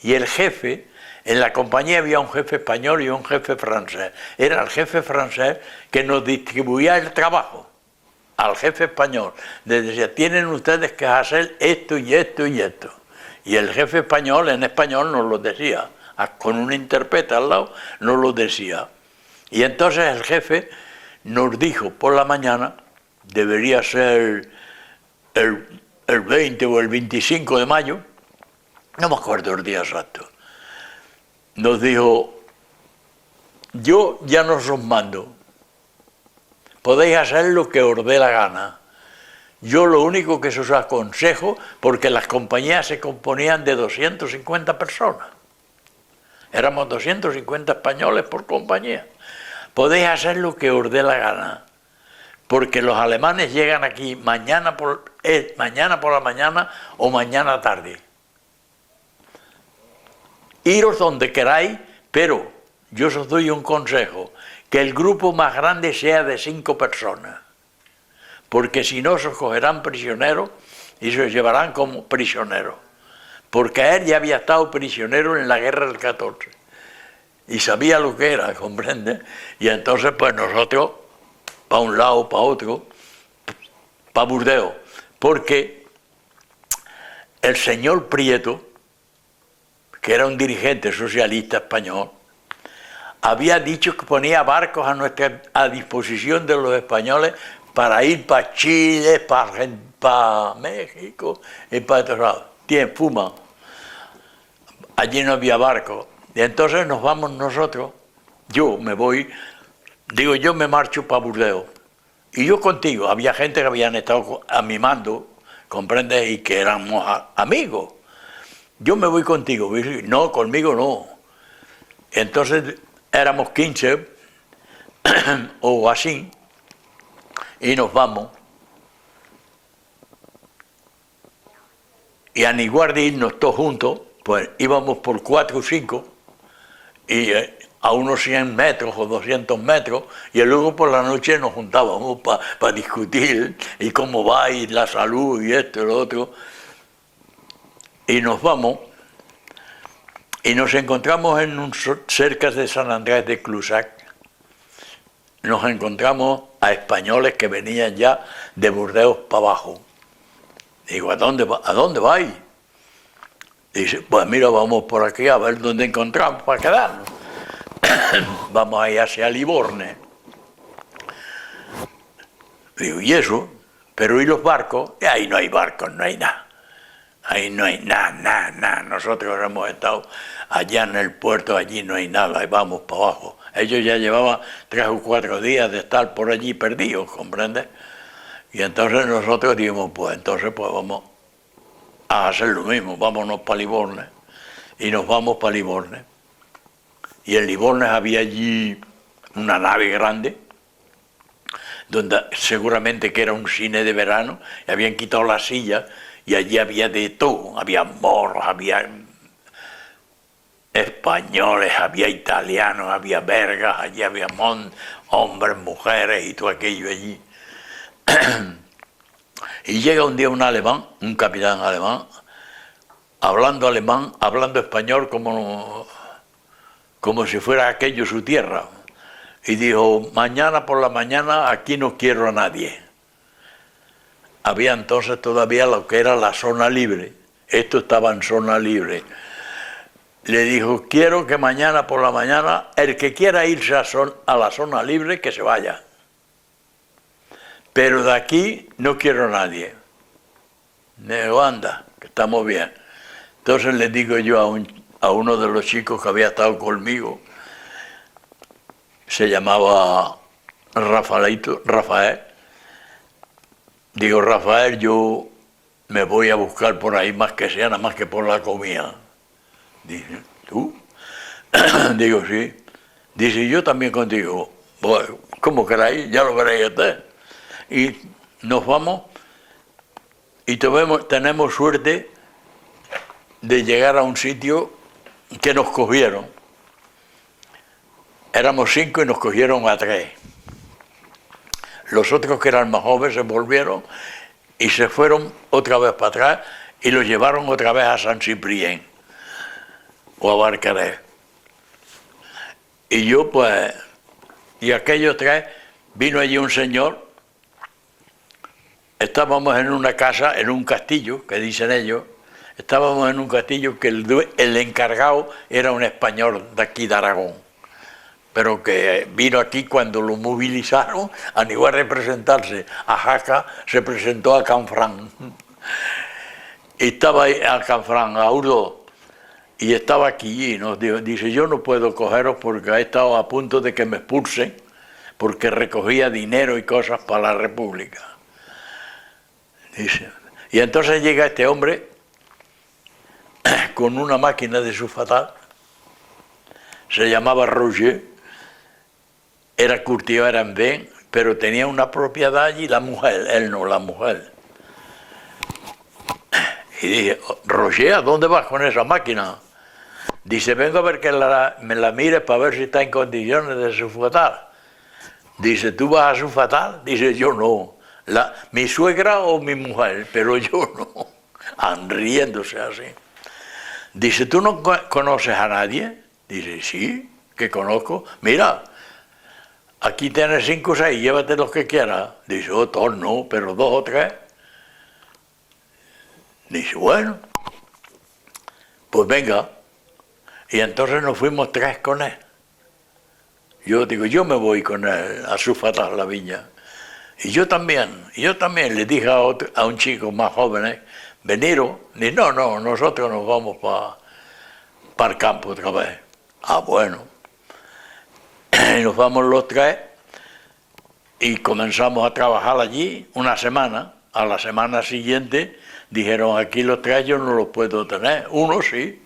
B: Y el jefe, en la compañía había un jefe español y un jefe francés. Era el jefe francés que nos distribuía el trabajo al jefe español. Les decía, tienen ustedes que hacer esto y esto y esto. Y el jefe español en español nos lo decía, con un intérprete al lado nos lo decía. Y entonces el jefe nos dijo por la mañana, debería ser el 20 o el 25 de mayo, no me acuerdo el día exacto, nos dijo, yo ya no os mando, podéis hacer lo que os dé la gana. Yo lo único que os aconsejo, porque las compañías se componían de 250 personas, éramos 250 españoles por compañía, podéis hacer lo que os dé la gana, porque los alemanes llegan aquí mañana por la mañana o mañana tarde. Iros donde queráis, pero yo os doy un consejo, que el grupo más grande sea de 5 personas, porque si no os cogerán prisioneros y se os llevarán como prisioneros, porque él ya había estado prisionero en la guerra del 14 y sabía lo que era, ¿comprende? Y entonces pues nosotros, para un lado, para otro, para Burdeos, porque el señor Prieto, que era un dirigente socialista español, había dicho que ponía barcos a disposición de los españoles para ir para Chile, para México y para otros lados. Fuma. Allí no había barcos. Y entonces nos vamos nosotros, yo me voy, digo yo me marcho para Burdeos. Y yo contigo, había gente que habían estado a mi mando, ¿comprendes? Y que éramos amigos. Yo me voy contigo, no, conmigo no. Entonces éramos 15 o así, y nos vamos. Y en lugar de irnos todos juntos, pues íbamos por 4 o 5, y a unos 100 metros o 200 metros, y luego por la noche nos juntábamos para discutir y cómo va y la salud y esto y lo otro. Y nos vamos y nos encontramos cerca de San Andrés de Clusac. Nos encontramos a españoles que venían ya de Burdeos para abajo. Digo, ¿a dónde vais? Dice, pues mira, vamos por aquí a ver dónde encontramos para quedarnos. Vamos a ir hacia Livorno. Digo, ¿y eso? Pero ¿y los barcos? Y ahí no hay barcos, no hay nada. Ahí no hay nada. Nosotros hemos estado allá en el puerto, allí no hay nada, ahí vamos para abajo. Ellos ya llevaban 3 o 4 días de estar por allí perdidos, ¿comprendes? Y entonces nosotros dijimos, pues vamos a hacer lo mismo, vámonos para Livorno. Y nos vamos para Livorno. Y en Livorno había allí una nave grande, donde seguramente que era un cine de verano, y habían quitado las sillas, y allí había de todo, había moros, había españoles, había italianos, había belgas, allí había hombres, mujeres y todo aquello allí. Y llega un día un alemán, un capitán alemán, hablando español como si fuera aquello su tierra. Y dijo, mañana por la mañana aquí no quiero a nadie. había entonces todavía lo que era la zona libre. Esto estaba en zona libre. Le dijo, quiero que mañana por la mañana, el que quiera irse a la zona libre, que se vaya. Pero de aquí no quiero a nadie. Me digo, anda, que estamos bien. Entonces le digo yo a uno de los chicos que había estado conmigo, se llamaba Rafael. Digo, Rafael, yo me voy a buscar por ahí más que sea, nada más que por la comida. Dice, ¿tú? Digo, sí. Dice, yo también contigo. Bueno, ¿cómo queráis? Ya lo veréis usted. Y nos vamos y tenemos suerte de llegar a un sitio que nos cogieron. Éramos 5 y nos cogieron a 3. Los otros que eran más jóvenes se volvieron y se fueron otra vez para atrás y los llevaron otra vez a San Ciprián o a Barcarés. Y yo pues, y aquellos 3, vino allí un señor, estábamos en una casa, en un castillo, que dicen ellos, estábamos en un castillo que el encargado era un español de aquí de Aragón, pero que vino aquí cuando lo movilizaron, a igual representarse a Jaca, se presentó a Canfrán. Y estaba ahí a Canfrán, a Urdo, y estaba aquí y nos dice, yo no puedo cogeros porque he estado a punto de que me expulsen, porque recogía dinero y cosas para la República. Dice, y entonces llega este hombre con una máquina de sulfatar, se llamaba Roger, era curtidor, era en Ben, pero tenía una propiedad allí, la mujer, él no, la mujer. Y dije, Roger, ¿a dónde vas con esa máquina? Dice, vengo a ver que me la mires para ver si está en condiciones de sulfatar. Dice, ¿tú vas a sulfatar? Dice, yo no. Mi suegra o mi mujer, pero yo no. Riéndose así. Dice, ¿tú no conoces a nadie? Dice, sí, que conozco. Mira, aquí tienes 5 o 6, llévate los que quieras. Dice, oh, todos no, pero 2 o 3. Dice, bueno, pues venga. Y entonces nos fuimos 3 con él. Yo digo, yo me voy con él a sulfatar la viña. Y yo también le dije a un chico más joven, veniros. Dice, no, nosotros nos vamos para el campo otra vez. Ah, bueno. Y nos vamos los 3 y comenzamos a trabajar allí una semana. A la semana siguiente dijeron, aquí los 3 yo no los puedo tener, uno sí.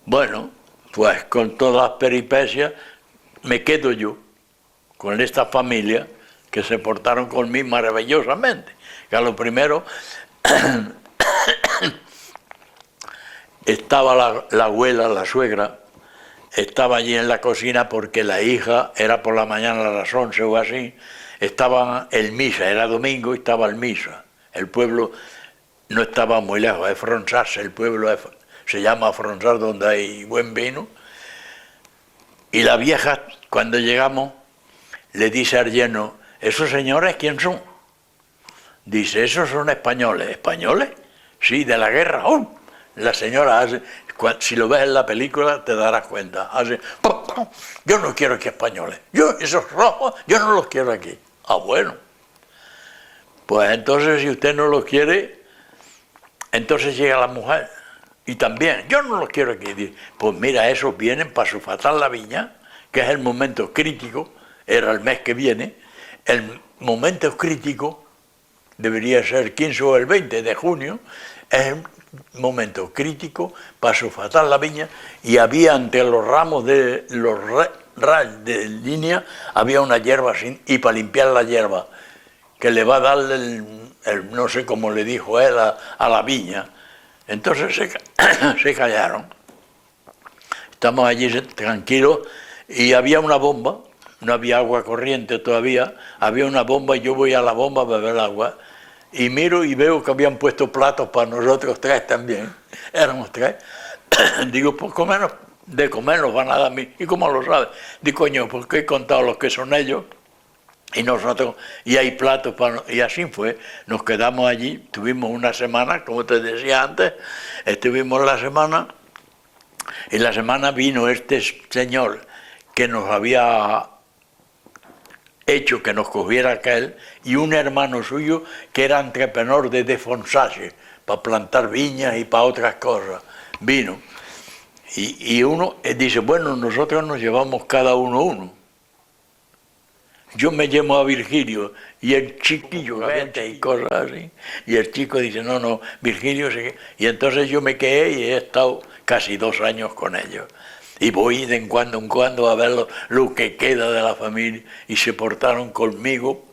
B: Bueno, pues con todas las peripecias me quedo yo con esta familia que se portaron conmigo maravillosamente. Que a lo primero estaba la abuela, la suegra, estaba allí en la cocina porque la hija era por la mañana a las 11 o así, estaba en misa, era domingo y estaba en misa. El pueblo no estaba muy lejos, es Fronsás, el pueblo se llama Fronsás, donde hay buen vino. Y la vieja, cuando llegamos, le dice al yerno, ¿esos señores quién son? Dice, esos son españoles. ¿Españoles? Sí, de la guerra. ¡Oh! La señora hace, si lo ves en la película te darás cuenta, hace, yo no quiero aquí españoles, esos rojos, yo no los quiero aquí. Ah, bueno. Pues entonces si usted no los quiere, entonces llega la mujer. Y también, yo no los quiero aquí. Dice, pues mira, esos vienen para sulfatar la viña, que es el momento crítico, era el mes que viene, el momento crítico debería ser el 15 o el 20 de junio, es el momento crítico para sulfatar la viña, y había entre los ramos de los rayos de línea, había una hierba así, y para limpiar la hierba, que le va a dar no sé cómo le dijo él a la viña. Entonces se callaron. Estamos allí tranquilos y había una bomba, no había agua corriente todavía, había una bomba y yo voy a la bomba a beber agua y miro y veo que habían puesto platos para nosotros 3 también, éramos 3. Digo, pues de comer nos van a dar a mí. ¿Y cómo lo sabes? Digo, coño, porque he contado los que son ellos. Y nosotros, y hay platos y así fue, nos quedamos allí, tuvimos una semana, como te decía antes, estuvimos la semana, y la semana vino este señor que nos había hecho que nos cogiera aquel, y un hermano suyo que era entrepreneur de Desfonsache, para plantar viñas y para otras cosas, vino. Y uno dice, bueno, nosotros nos llevamos cada uno. Yo me llevo a Virgilio y el chiquillo, gente y cosas así, y el chico dice, no, Virgilio se... Y entonces yo me quedé y he estado casi 2 años con ellos. Y voy de en cuando a ver lo que queda de la familia, y se portaron conmigo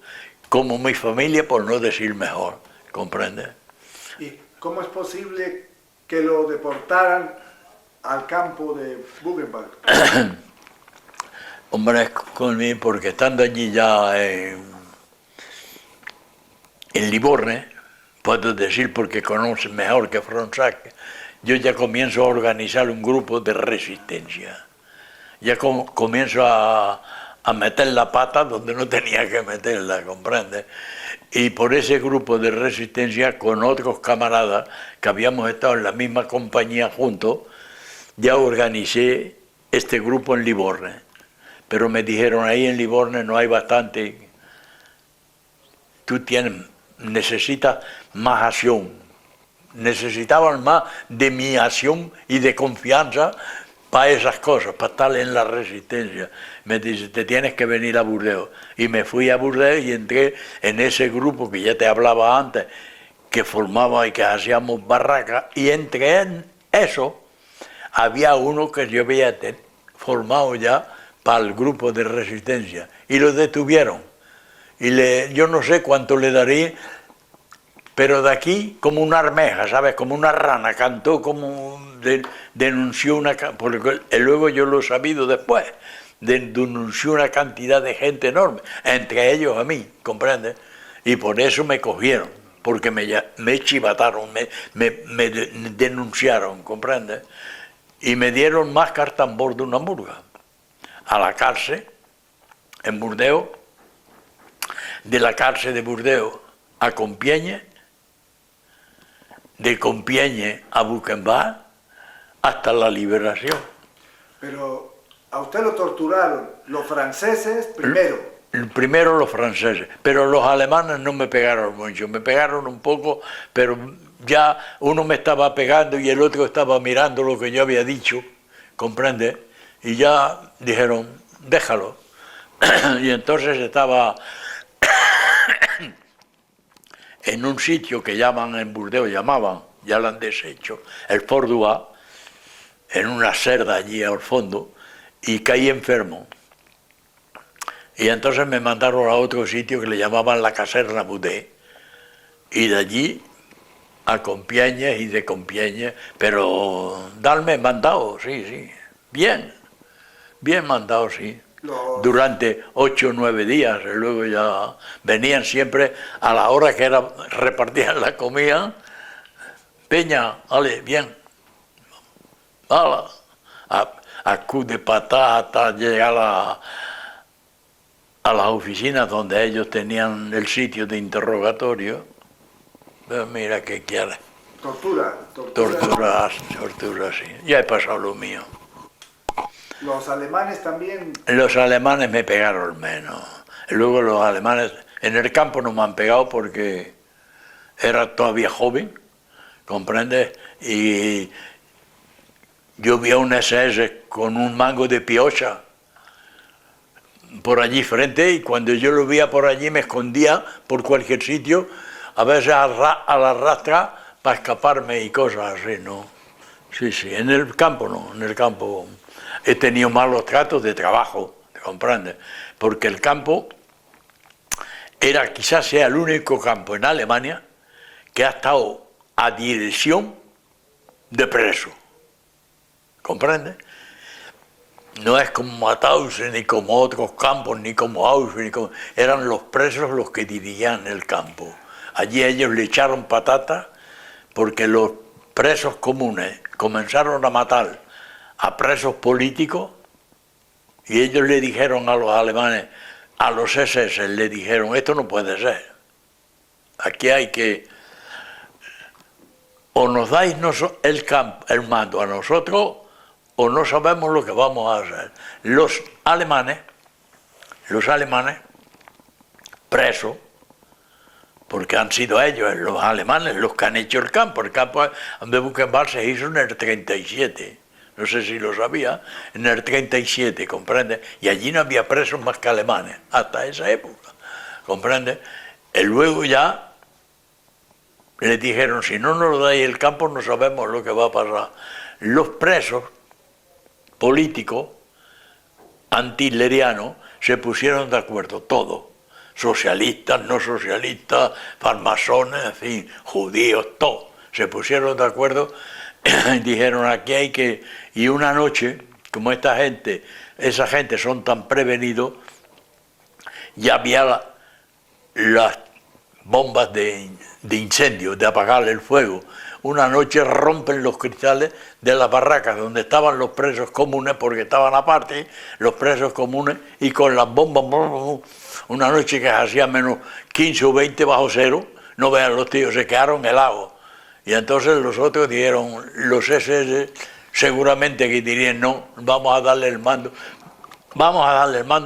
B: como mi familia, por no decir mejor, ¿comprendes?
A: ¿Y cómo es posible que lo deportaran al campo de Buchenwald?
B: Hombre, conmigo, porque estando allí ya en Livorno, puedo decir porque conocen mejor que Fronsac, yo ya comienzo a organizar un grupo de resistencia. Ya comienzo a meter la pata donde no tenía que meterla, ¿comprendes? Y por ese grupo de resistencia, con otros camaradas que habíamos estado en la misma compañía juntos, ya organicé este grupo en Livorno. Pero me dijeron, ahí en Livorno no hay bastante, necesitas más acción. Necesitaban más de mi acción y de confianza para esas cosas, para estar en la resistencia. Me dice, te tienes que venir a Burdeos. Y me fui a Burdeos y entré en ese grupo que ya te hablaba antes, que formaba y que hacíamos barracas, y entre en eso había uno que yo había formado ya para el grupo de resistencia, y lo detuvieron. Y yo no sé cuánto le daría, pero de aquí como una armeja, ¿sabes? Como una rana, cantó como... denunció una... Porque luego yo lo he sabido después, denunció una cantidad de gente enorme, entre ellos a mí, ¿comprendes? Y por eso me cogieron, porque me chivataron, me denunciaron, ¿comprendes? Y me dieron más cartambor de una murga, a la cárcel, en Burdeos, de la cárcel de Burdeos a Compiègne, de Compiègne a Buchenwald, hasta la liberación.
A: Pero a usted lo torturaron los franceses primero.
B: Primero los franceses, pero los alemanes no me pegaron mucho, me pegaron un poco, pero ya uno me estaba pegando y el otro estaba mirando lo que yo había dicho, ¿comprende? Y ya dijeron, déjalo. Y entonces estaba en un sitio que llaman en Burdeos, ya lo han deshecho, el Fort Duat, en una cerda allí al fondo, y caí enfermo. Y entonces me mandaron a otro sitio que le llamaban la Caserna Boudet, y de allí a Compiègne, y de Compiègne, pero darme mandado, sí, bien mandado, sí. Durante 8 o 9 días, y luego ya venían siempre a la hora que era repartían la comida. Peña, vale, bien, vale, a coup de patata, llegar a las oficinas donde ellos tenían el sitio de interrogatorio. Pero mira qué quieres. Tortura, sí. Ya he pasado lo mío.
A: Los alemanes también...
B: Los alemanes me pegaron menos. Luego los alemanes en el campo no me han pegado porque era todavía joven, ¿comprendes? Y yo vi a un SS con un mango de piocha por allí frente, y cuando yo lo veía por allí me escondía por cualquier sitio, a veces a la rastra para escaparme y cosas así, ¿no? Sí, en el campo no, en el campo he tenido malos tratos de trabajo, ¿comprendes? Porque el campo quizás sea el único campo en Alemania que ha estado a dirección de preso, ¿comprendes? No es como Mauthausen, ni como otros campos, ni como Auschwitz, eran los presos los que dirigían el campo. Allí ellos le echaron patatas porque los presos comunes comenzaron a matar a presos políticos, y ellos le dijeron a los alemanes, a los SS le dijeron, esto no puede ser, aquí hay que, o nos dais el mando a nosotros, o no sabemos lo que vamos a hacer. Los alemanes, presos, porque han sido ellos, los alemanes, los que han hecho el campo de Buchenwald se hizo en el 37, no sé si lo sabía, en el 37, ¿comprende? Y allí no había presos más que alemanes, hasta esa época, ¿comprende? Y luego ya les dijeron, si no nos dais el campo no sabemos lo que va a pasar. Los presos políticos, anti-hitlerianos, se pusieron de acuerdo, todos, socialistas, no socialistas, farmasones, en fin, judíos, todos, se pusieron de acuerdo y dijeron, aquí hay que... Y una noche, como esa gente son tan prevenidos, ya había las bombas de incendio, de apagar el fuego. Una noche rompen los cristales de las barracas donde estaban los presos comunes, porque estaban aparte, los presos comunes, y con las bombas, una noche que hacía menos 15 o 20 bajo cero, no vean los tíos, se quedaron helados. Y entonces los otros dijeron, los SS seguramente que dirían, no, vamos a darle el mando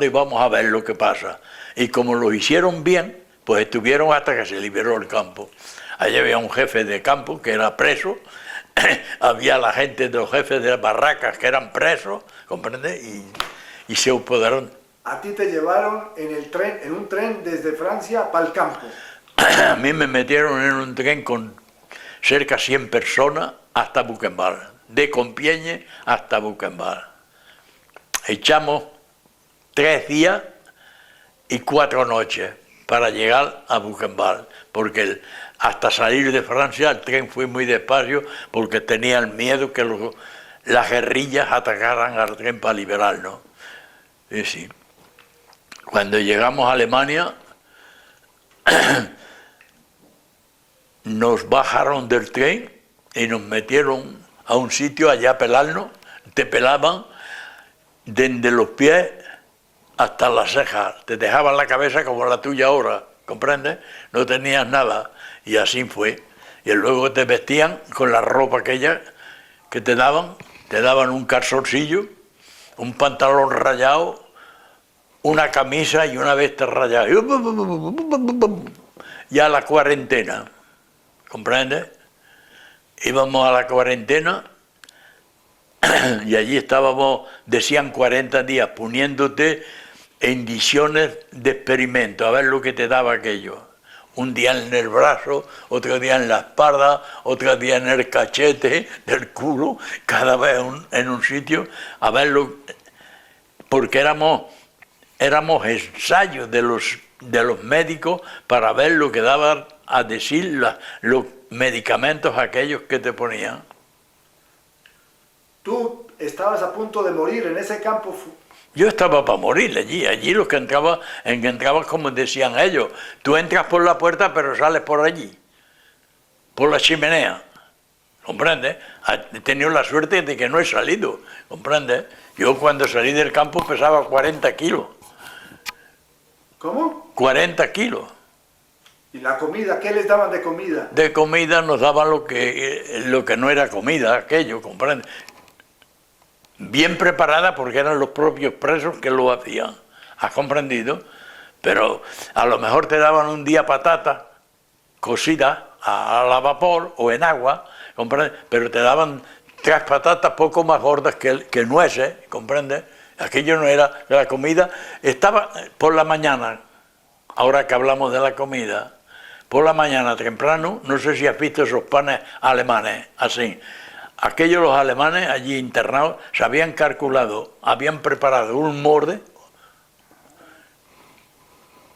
B: y vamos a ver lo que pasa. Y como lo hicieron bien, pues estuvieron hasta que se liberó el campo. Allí había un jefe de campo que era preso, había la gente de los jefes de las barracas que eran presos, ¿comprende? Y se apoderaron.
A: A ti te llevaron en un tren desde Francia para el campo.
B: A mí me metieron en un tren con cerca de 100 personas hasta Buchenwald, de Compiègne hasta Buchenwald. Echamos 3 días y 4 noches para llegar a Buchenwald, porque hasta salir de Francia el tren fue muy despacio porque tenían miedo que las guerrillas atacaran al tren para liberarnos. Y sí. Cuando llegamos a Alemania, nos bajaron del tren y nos metieron a un sitio allá a pelarnos, te pelaban desde los pies hasta las cejas, te dejaban la cabeza como la tuya ahora, ¿comprendes? No tenías nada, y así fue. Y luego te vestían con la ropa aquella que te daban un calzoncillo, un pantalón rayado, una camisa y una veste rayada. Ya la cuarentena, ¿comprendes? Íbamos a la cuarentena y allí estábamos, decían 40 días, poniéndote indiciones de experimento, a ver lo que te daba aquello. Un día en el brazo, otro día en la espalda, otro día en el cachete, del culo, cada vez en un sitio, a verlo, porque éramos ensayos de los médicos para ver lo que daban a decir los medicamentos aquellos que te ponían.
A: Tú estabas a punto de morir en ese campo.
B: Yo estaba para morir allí los que entraban como decían ellos, tú entras por la puerta pero sales por allí, por la chimenea, ¿comprendes? He tenido la suerte de que no he salido, ¿comprendes? Yo cuando salí del campo pesaba 40 kilos.
A: ¿Cómo?
B: 40 kilos.
A: ¿Y la comida? ¿Qué les daban de comida?
B: De comida nos daban lo que no era comida, aquello, ¿comprendes? Bien preparada porque eran los propios presos que lo hacían, ¿has comprendido? Pero a lo mejor te daban un día patata cocida a la vapor o en agua, ¿comprendes? Pero te daban 3 patatas poco más gordas que nueces, ¿comprendes? Aquello no era la comida, estaba por la mañana, ahora que hablamos de la comida, por la mañana temprano, no sé si has visto esos panes alemanes, así. Aquellos los alemanes allí internados se habían calculado, habían preparado un molde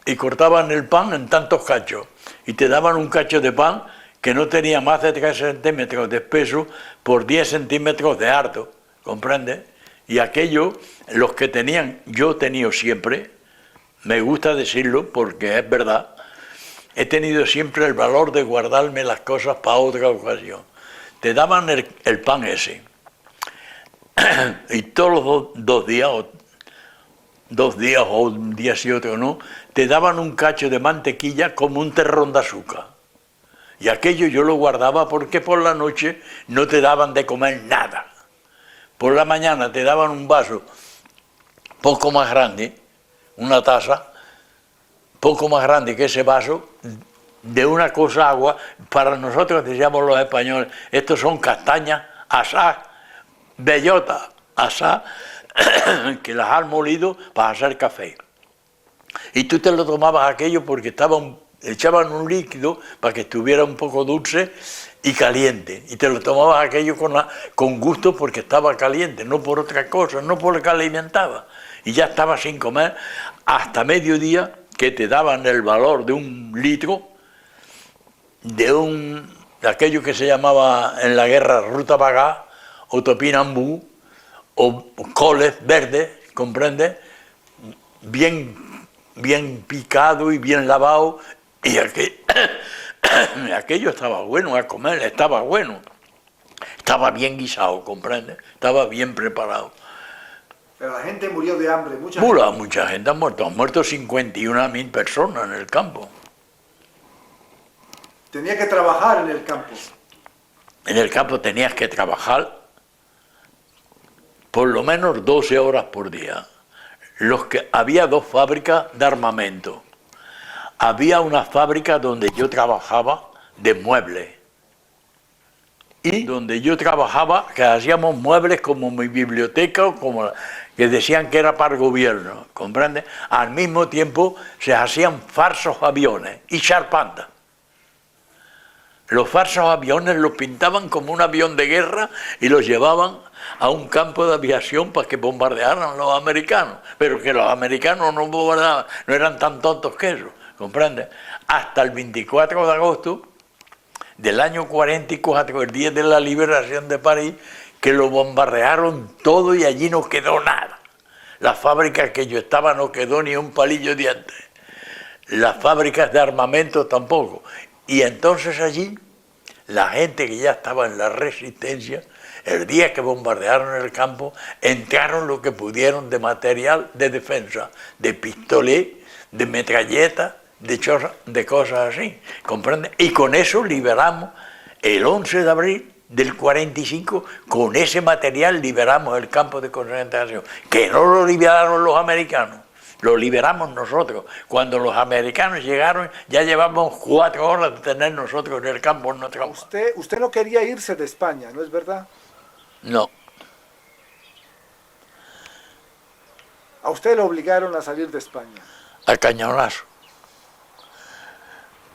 B: y cortaban el pan en tantos cachos y te daban un cacho de pan que no tenía más de 3 centímetros de espeso por 10 centímetros de alto, ¿comprendes? Y aquello, los que tenían, yo he tenido siempre, me gusta decirlo porque es verdad, he tenido siempre el valor de guardarme las cosas para otra ocasión. Te daban el pan ese y todos los 2 días 2 días o un día sí otro no, te daban un cacho de mantequilla como un terrón de azúcar. Y aquello yo lo guardaba porque por la noche no te daban de comer nada. Por la mañana te daban un vaso poco más grande, una taza, poco más grande que ese vaso, de una cosa agua. Para nosotros, decíamos los españoles, estos son castañas, asás, bellotas, asás, que las han molido para hacer café. Y tú te lo tomabas aquello porque echaban un líquido para que estuviera un poco dulce y caliente. Y te lo tomabas aquello con gusto porque estaba caliente, no por otra cosa, no por lo que alimentaba. Y ya estaba sin comer hasta mediodía, que te daban el valor de 1 litro de aquello que se llamaba en la guerra ruta vagá o topinambú o coles verdes, ¿comprendes? Bien picado y bien lavado, y aquello estaba bueno a comer, estaba bueno, estaba bien guisado, ¿comprendes? Estaba bien preparado.
A: Pero la gente murió de hambre,
B: Mucha gente ha muerto 51.000 personas en el campo.
A: Tenía que trabajar en el campo.
B: En el campo tenías que trabajar por lo menos 12 horas por día. Había 2 fábricas de armamento. Había una fábrica donde yo trabajaba de muebles. Y donde yo trabajaba, que hacíamos muebles como mi biblioteca, o como que decían que era para el gobierno, ¿comprendes? Al mismo tiempo se hacían falsos aviones y charpantas. Los falsos aviones los pintaban como un avión de guerra y los llevaban a un campo de aviación para que bombardearan los americanos. Pero que los americanos no bombardeaban, no eran tan tontos que eso, ¿comprendes? Hasta el 24 de agosto del año 44, el día de la liberación de París, que lo bombardearon todo y allí no quedó nada. La fábrica que yo estaba no quedó ni un palillo de dientes. Las fábricas de armamento tampoco. Y entonces allí, la gente que ya estaba en la resistencia, el día que bombardearon el campo, entraron lo que pudieron de material de defensa, de pistolet, de metralletas, de cosas así, ¿comprende? Y con eso liberamos, el 11 de abril del 45, con ese material liberamos el campo de concentración, que no lo liberaron los americanos, lo liberamos nosotros. Cuando los americanos llegaron, ya llevamos 4 horas de tener nosotros en el campo en nuestra hoja.
A: Usted no quería irse de España, ¿no es verdad?
B: No.
A: A usted lo obligaron a salir de España.
B: A cañonazo.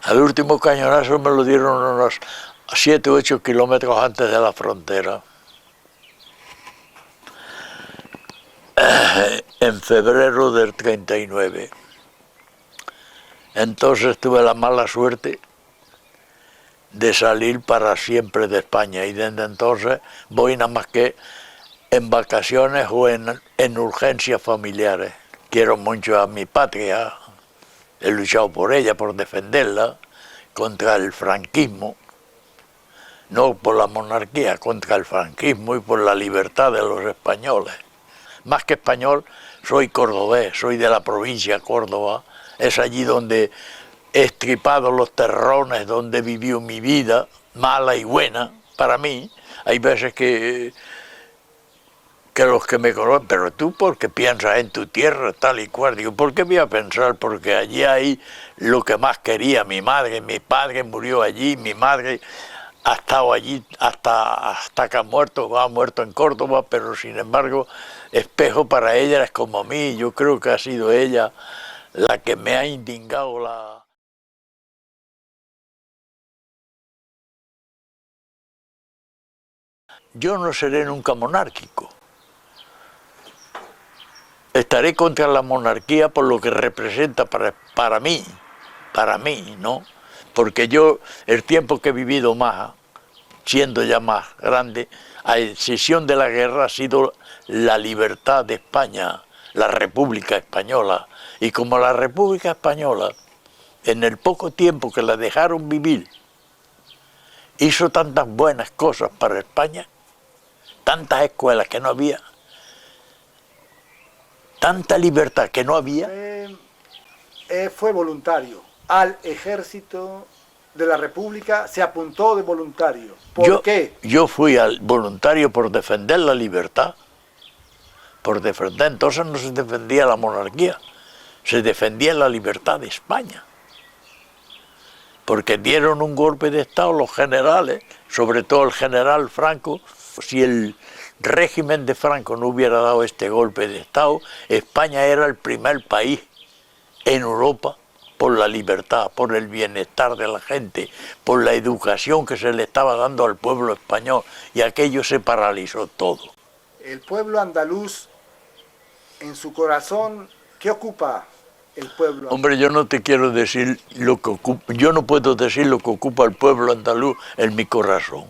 B: Al último cañonazo me lo dieron unos 7 o 8 kilómetros antes de la frontera. En febrero del 39. Entonces tuve la mala suerte de salir para siempre de España y desde entonces voy nada más que en vacaciones o en urgencias familiares. Quiero mucho a mi patria, he luchado por ella, por defenderla, contra el franquismo, no por la monarquía, contra el franquismo y por la libertad de los españoles. Más que español, soy cordobés, soy de la provincia de Córdoba, es allí donde he estripado los terrones, donde vivió mi vida, mala y buena, para mí. Hay veces que los que me conocen, pero tú porque piensas en tu tierra tal y cual, digo, ¿por qué voy a pensar? Porque allí hay lo que más quería mi madre, mi padre murió allí, mi madre ha estado allí hasta que ha muerto en Córdoba, pero sin embargo, Espejo para ella es como a mí, yo creo que ha sido ella la que me ha indicado la... Yo no seré nunca monárquico. Estaré contra la monarquía por lo que representa para mí, ¿no? Porque yo, el tiempo que he vivido más, siendo ya más grande, a excepción de la guerra, ha sido la libertad de España, la República Española. Y como la República Española, en el poco tiempo que la dejaron vivir, hizo tantas buenas cosas para España, tantas escuelas que no había, tanta libertad que no había.
A: Fue voluntario al ejército de la República, se apuntó de voluntario. ¿Por qué?
B: Yo fui al voluntario por defender la libertad, por defender, entonces no se defendía la monarquía, se defendía la libertad de España. Porque dieron un golpe de Estado los generales, sobre todo el general Franco. Si el régimen de Franco no hubiera dado este golpe de Estado, España era el primer país en Europa por la libertad, por el bienestar de la gente, por la educación que se le estaba dando al pueblo español, y aquello se paralizó todo.
A: El pueblo andaluz, en su corazón, ¿qué ocupa el pueblo andaluz?
B: Hombre, yo no te quiero decir lo que ocupa, yo no puedo decir lo que ocupa el pueblo andaluz en mi corazón.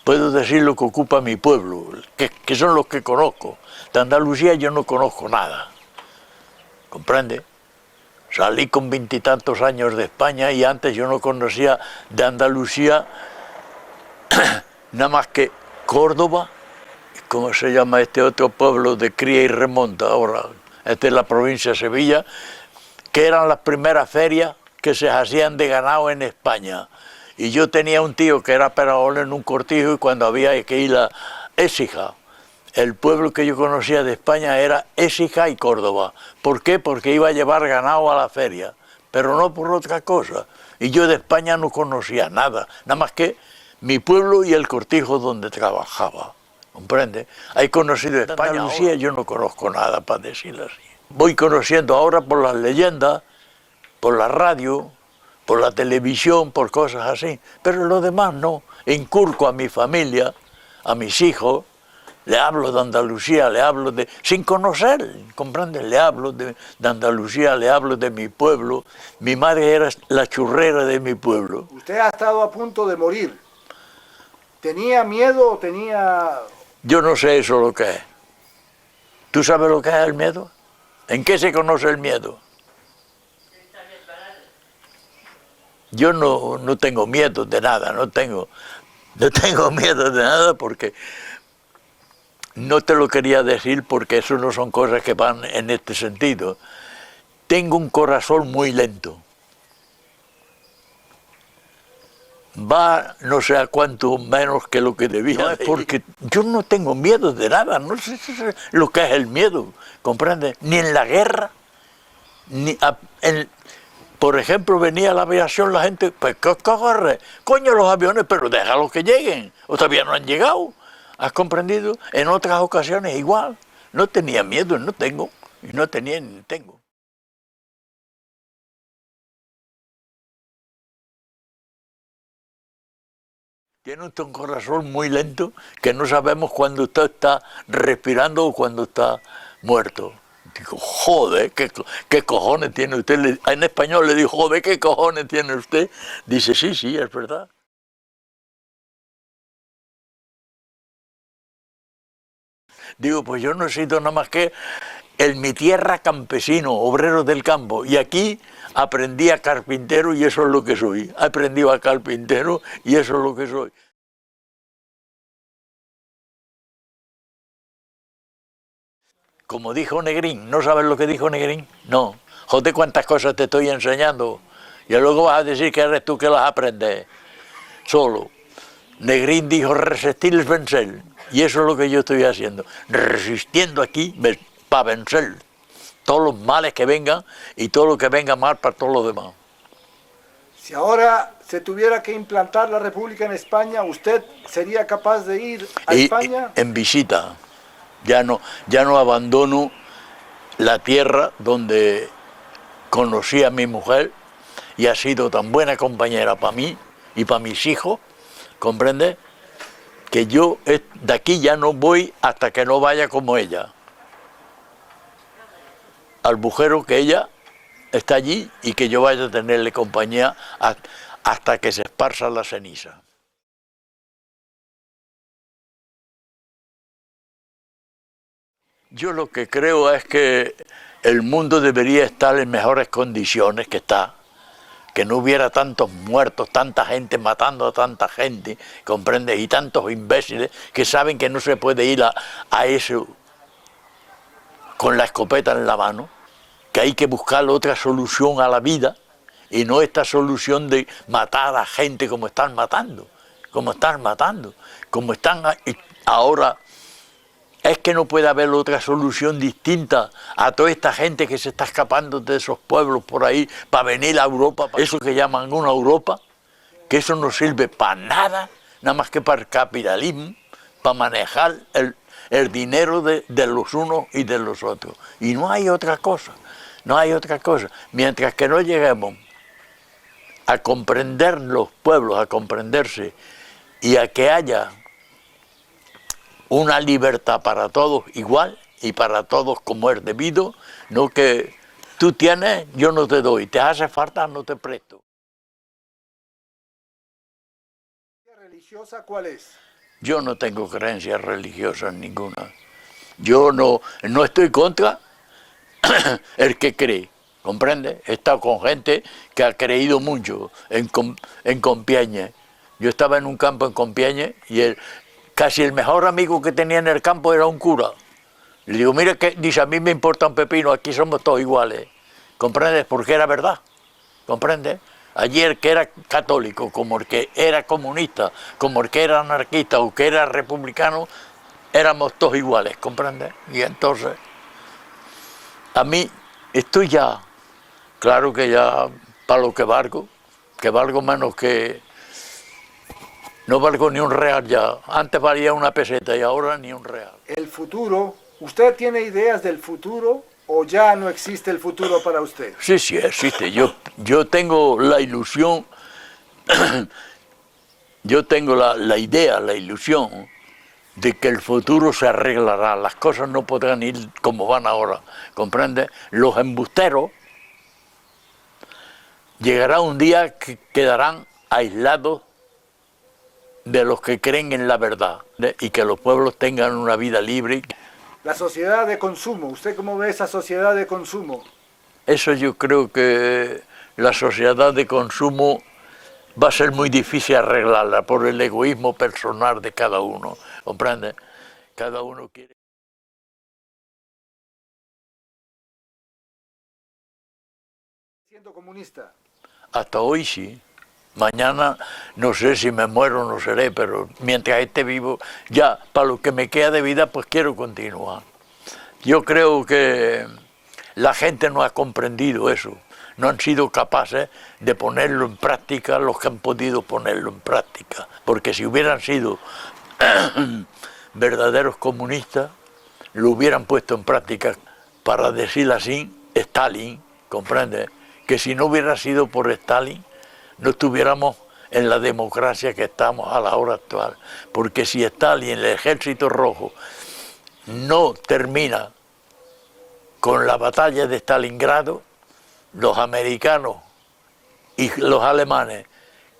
B: Puedo decir lo que ocupa mi pueblo, que son los que conozco. De Andalucía yo no conozco nada, ¿comprende? Salí con 20 y tantos años de España y antes yo no conocía de Andalucía nada más que Córdoba, ¿cómo se llama este otro pueblo de cría y remonta ahora? Esta es la provincia de Sevilla, que eran las primeras ferias que se hacían de ganado en España. Y yo tenía un tío que era perador en un cortijo y cuando había que ir a Écija, el pueblo que yo conocía de España era Écija y Córdoba. ¿Por qué? Porque iba a llevar ganado a la feria, pero no por otra cosa. Y yo de España no conocía nada, nada más que mi pueblo y el cortijo donde trabajaba. ¿Comprende? Hay conocido España. Andalucía yo no conozco nada, para decirlo así. Voy conociendo ahora por las leyendas, por la radio, por la televisión, por cosas así. Pero lo demás no. Inculco a mi familia, a mis hijos, le hablo de Andalucía, le hablo de... sin conocer, ¿comprende? Le hablo de Andalucía, le hablo de mi pueblo. Mi madre era la churrera de mi pueblo.
A: Usted ha estado a punto de morir. ¿Tenía miedo o tenía...?
B: Yo no sé eso lo que es. ¿Tú sabes lo que es el miedo? ¿En qué se conoce el miedo? Yo no tengo miedo de nada, no tengo miedo de nada porque no te lo quería decir porque eso no son cosas que van en este sentido. Tengo un corazón muy lento. Va no sé a cuánto menos que lo que debía. No, es porque yo no tengo miedo de nada, no sé lo que es el miedo, ¿comprende? Ni en la guerra, ni por ejemplo, venía la aviación, la gente, pues ¿qué agarre? Coño, los aviones, pero déjalos que lleguen, o todavía no han llegado. ¿Has comprendido? En otras ocasiones igual, no tenía miedo, no tengo, y no tenía ni tengo. Tiene usted un corazón muy lento que no sabemos cuándo usted está respirando o cuándo está muerto. Digo, joder, ¿qué cojones tiene usted? En español le digo, joder, ¿qué cojones tiene usted? Dice, sí, es verdad. Digo, pues yo no he sido nada más que en mi tierra campesino, obrero del campo, y aquí aprendí a carpintero y eso es lo que soy. He aprendido a carpintero y eso es lo que soy. Como dijo Negrín, ¿no sabes lo que dijo Negrín? No. Joder, cuántas cosas te estoy enseñando. Y luego vas a decir que eres tú que las aprendes. Solo. Negrín dijo, resistir es vencer. Y eso es lo que yo estoy haciendo. Resistiendo aquí para vencer todos los males que vengan y todo lo que venga mal para todos los demás.
A: Si ahora se tuviera que implantar la República en España, ¿usted sería capaz de ir a España?
B: En visita. Ya no abandono la tierra donde conocí a mi mujer y ha sido tan buena compañera para mí y para mis hijos, ¿comprende? Que yo de aquí ya no voy hasta que no vaya como ella. Al bujero que ella está allí y que yo vaya a tenerle compañía hasta que se esparza la ceniza. Yo lo que creo es que el mundo debería estar en mejores condiciones que está, que no hubiera tantos muertos, tanta gente matando a tanta gente, ¿comprendes? Y tantos imbéciles que saben que no se puede ir a eso con la escopeta en la mano, que hay que buscar otra solución a la vida y no esta solución de matar a gente como están matando, como están ahora. Es que no puede haber otra solución distinta a toda esta gente que se está escapando de esos pueblos por ahí para venir a Europa, eso que llaman una Europa, que eso no sirve para nada, nada más que para el capitalismo, para manejar el dinero de los unos y de los otros. Y no hay otra cosa, no hay otra cosa. Mientras que no lleguemos a comprender los pueblos, a comprenderse y a que haya una libertad para todos igual y para todos como es debido, no que tú tienes, yo no te doy, te hace falta, no te presto.
A: ¿Religiosa cuál es?
B: Yo no tengo creencias religiosas ninguna. Yo no estoy contra el que cree, ¿comprende? He estado con gente que ha creído mucho en Compiègne. Yo estaba en un campo en Compiègne y casi el mejor amigo que tenía en el campo era un cura. Le digo, mira que dice, a mí me importa un pepino, aquí somos todos iguales. ¿Comprendes? Porque era verdad. ¿Comprendes? Allí el que era católico, como el que era comunista, como el que era anarquista o que era republicano, éramos todos iguales, ¿comprendes? Y entonces, a mí estoy ya, claro que ya para lo que valgo menos que... No valgo ni un real ya. Antes valía una peseta y ahora ni un real.
A: El futuro, ¿usted tiene ideas del futuro o ya no existe el futuro para usted?
B: Sí, sí, existe. Yo tengo la ilusión, yo tengo la idea, la ilusión de que el futuro se arreglará. Las cosas no podrán ir como van ahora, ¿comprende? Los embusteros llegará un día que quedarán aislados de los que creen en la verdad, y que los pueblos tengan una vida libre.
A: La sociedad de consumo, ¿usted cómo ve esa sociedad de consumo?
B: Eso yo creo que la sociedad de consumo va a ser muy difícil arreglarla por el egoísmo personal de cada uno, ¿comprende? Cada uno quiere...
A: ¿Siendo comunista?
B: Hasta hoy sí. Mañana no sé si me muero o no seré, pero mientras esté vivo, ya para lo que me queda de vida, pues quiero continuar. Yo creo que la gente no ha comprendido eso, no han sido capaces de ponerlo en práctica los que han podido ponerlo en práctica, porque si hubieran sido verdaderos comunistas, lo hubieran puesto en práctica. Para decir así, Stalin, ¿comprende? Que si no hubiera sido por Stalin, no estuviéramos en la democracia que estamos a la hora actual. Porque si Stalin, el Ejército Rojo, no termina con la batalla de Stalingrado, los americanos y los alemanes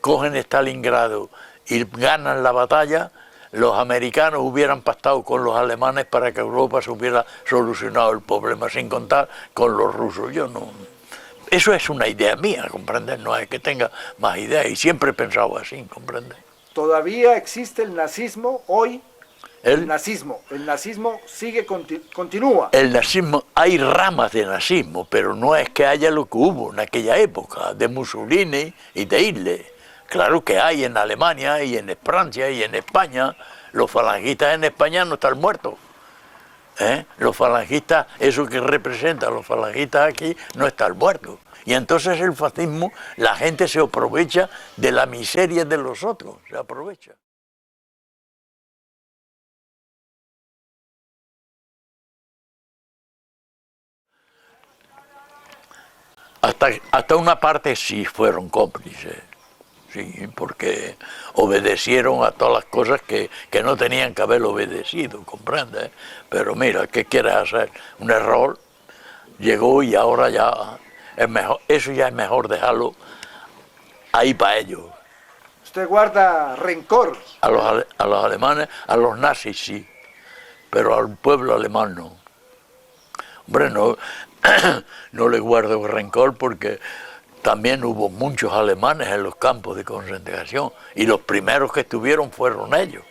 B: cogen Stalingrado y ganan la batalla, los americanos hubieran pactado con los alemanes para que Europa se hubiera solucionado el problema, sin contar con los rusos. Yo no... Eso es una idea mía, ¿comprendes? No es que tenga más ideas, y siempre he pensado así, ¿comprendes?
A: ¿Todavía existe el nazismo hoy?
B: El
A: nazismo sigue, continúa.
B: El nazismo, hay ramas de nazismo, pero no es que haya lo que hubo en aquella época, de Mussolini y de Hitler. Claro que hay en Alemania y en Francia y en España. Los falangistas en España no están muertos. Los falangistas, eso que representa los falangistas aquí, no están muertos. Y entonces el fascismo, la gente se aprovecha de la miseria de los otros, se aprovecha. Hasta una parte sí fueron cómplices, sí, porque obedecieron a todas las cosas que no tenían que haber obedecido, ¿comprendes? Pero mira, ¿qué quieres hacer? Un error llegó y ahora ya es mejor, eso ya es mejor dejarlo ahí para ellos.
A: ¿Usted guarda rencor?
B: A los alemanes, a los nazis sí, pero al pueblo alemán no. Hombre, no le guardo rencor porque también hubo muchos alemanes en los campos de concentración y los primeros que estuvieron fueron ellos,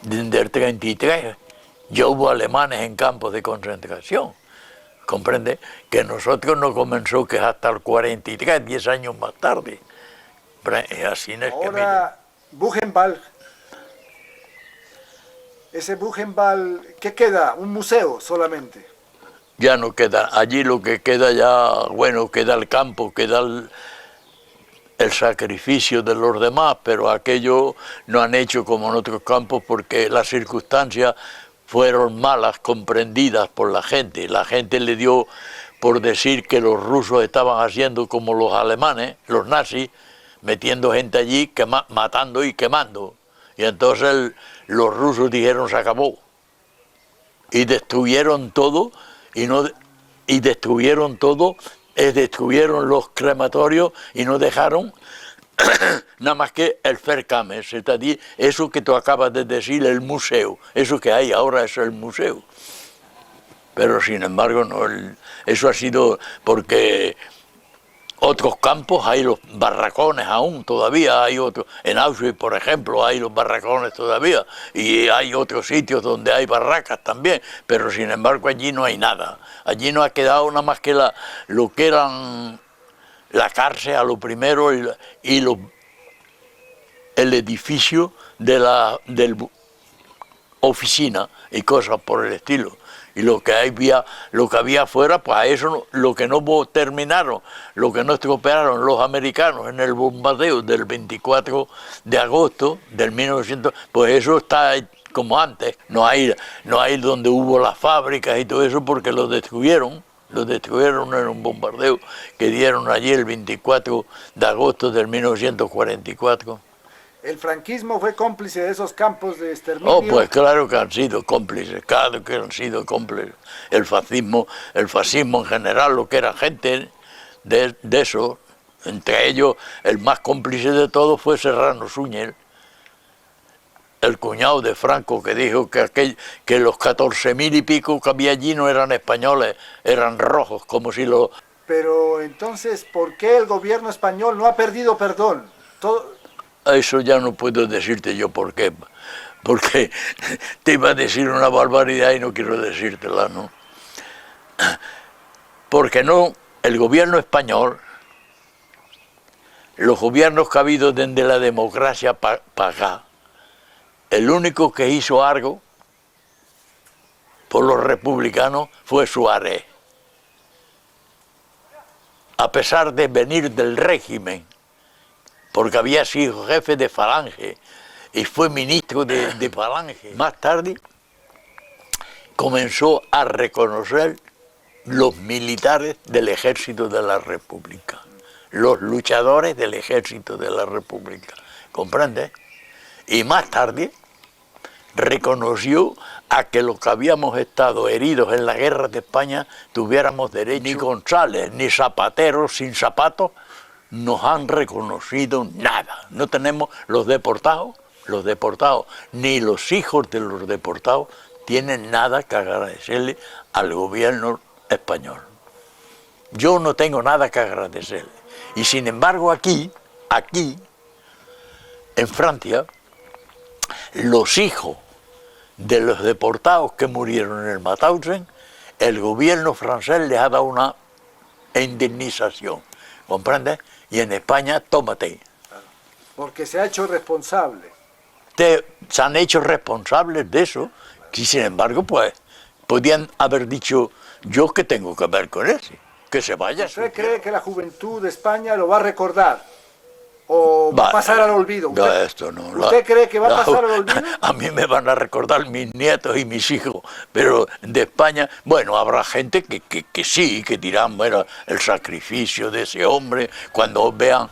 B: desde el 33 Ya hubo alemanes en campos de concentración, comprende, que nosotros no comenzó que hasta el 43, 10 años más tarde. Así es.
A: Ahora, Buchenwald, ese Buchenwald, ¿qué queda? Un museo solamente.
B: Ya no queda, allí lo que queda ya, bueno, queda el campo, queda el sacrificio de los demás, pero aquello no han hecho como en otros campos porque las circunstancias fueron malas, comprendidas por la gente. La gente le dio por decir que los rusos estaban haciendo como los alemanes, los nazis, metiendo gente allí, matando y quemando. Y entonces los rusos dijeron se acabó. Y destruyeron todo, destruyeron los crematorios y no dejaron nada más que el Verkamen, c'est-à-dire eso que tú acabas de decir, el museo, eso que hay ahora es el museo. Pero sin embargo, no, eso ha sido porque otros campos hay los barracones aún, todavía hay otros, en Auschwitz por ejemplo hay los barracones todavía, y hay otros sitios donde hay barracas también, pero sin embargo allí no hay nada, allí no ha quedado nada más que lo que eran la cárcel a lo primero y el edificio de la oficina y cosas por el estilo. Y lo que había afuera, pues a eso lo que no terminaron, lo que no estropearon los americanos en el bombardeo del 24 de agosto del 1900, pues eso está como antes. No hay donde hubo las fábricas y todo eso porque lo destruyeron en un bombardeo que dieron allí el 24 de agosto del 1944.
A: ¿El franquismo fue cómplice de esos campos de exterminio?
B: Oh, pues claro que han sido cómplices, claro que han sido cómplices. El fascismo en general, lo que era gente de eso, entre ellos el más cómplice de todos fue Serrano Suñer, el cuñado de Franco, que dijo que los 14.000 y pico que había allí no eran españoles, eran rojos, como si lo...
A: Pero entonces, ¿por qué el gobierno español no ha perdido perdón?
B: Eso ya no puedo decirte yo por qué, porque te iba a decir una barbaridad y no quiero decírtela, ¿no? Porque no, el gobierno español, los gobiernos que ha habido desde la democracia para acá, el único que hizo algo por los republicanos fue Suárez. A pesar de venir del régimen, porque había sido jefe de Falange y fue ministro de Falange. Más tarde comenzó a reconocer los militares del ejército de la República, los luchadores del ejército de la República, ¿comprendes? Y más tarde reconoció a que los que habíamos estado heridos en la guerra de España tuviéramos derecho. Ni González, ni Zapatero sin zapatos nos han reconocido nada. No tenemos los deportados, ni los hijos de los deportados tienen nada que agradecerle al gobierno español. Yo no tengo nada que agradecerle. Y sin embargo aquí, en Francia, los hijos de los deportados que murieron en el Mauthausen, el gobierno francés les ha dado una indemnización, ¿comprendes? Y en España, tómate.
A: Porque se ha hecho responsable.
B: Se han hecho responsables de eso, y sin embargo, pues, podían haber dicho, yo qué tengo que ver con eso, que se vaya.
A: ¿Usted cree que la juventud de España lo va a recordar? ¿O va a pasar al olvido? ¿Usted cree que va a pasar al olvido?
B: A mí me van a recordar mis nietos y mis hijos, pero de España, bueno, habrá gente que sí, que dirán, bueno, el sacrificio de ese hombre, cuando vean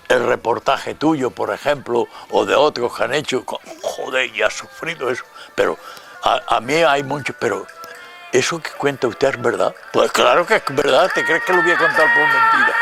B: el reportaje tuyo, por ejemplo, o de otros que han hecho, joder, y ha sufrido eso, pero a mí hay muchos, pero ¿eso que cuenta usted es verdad? Pues claro que es verdad, ¿te crees que lo voy a contar por mentira?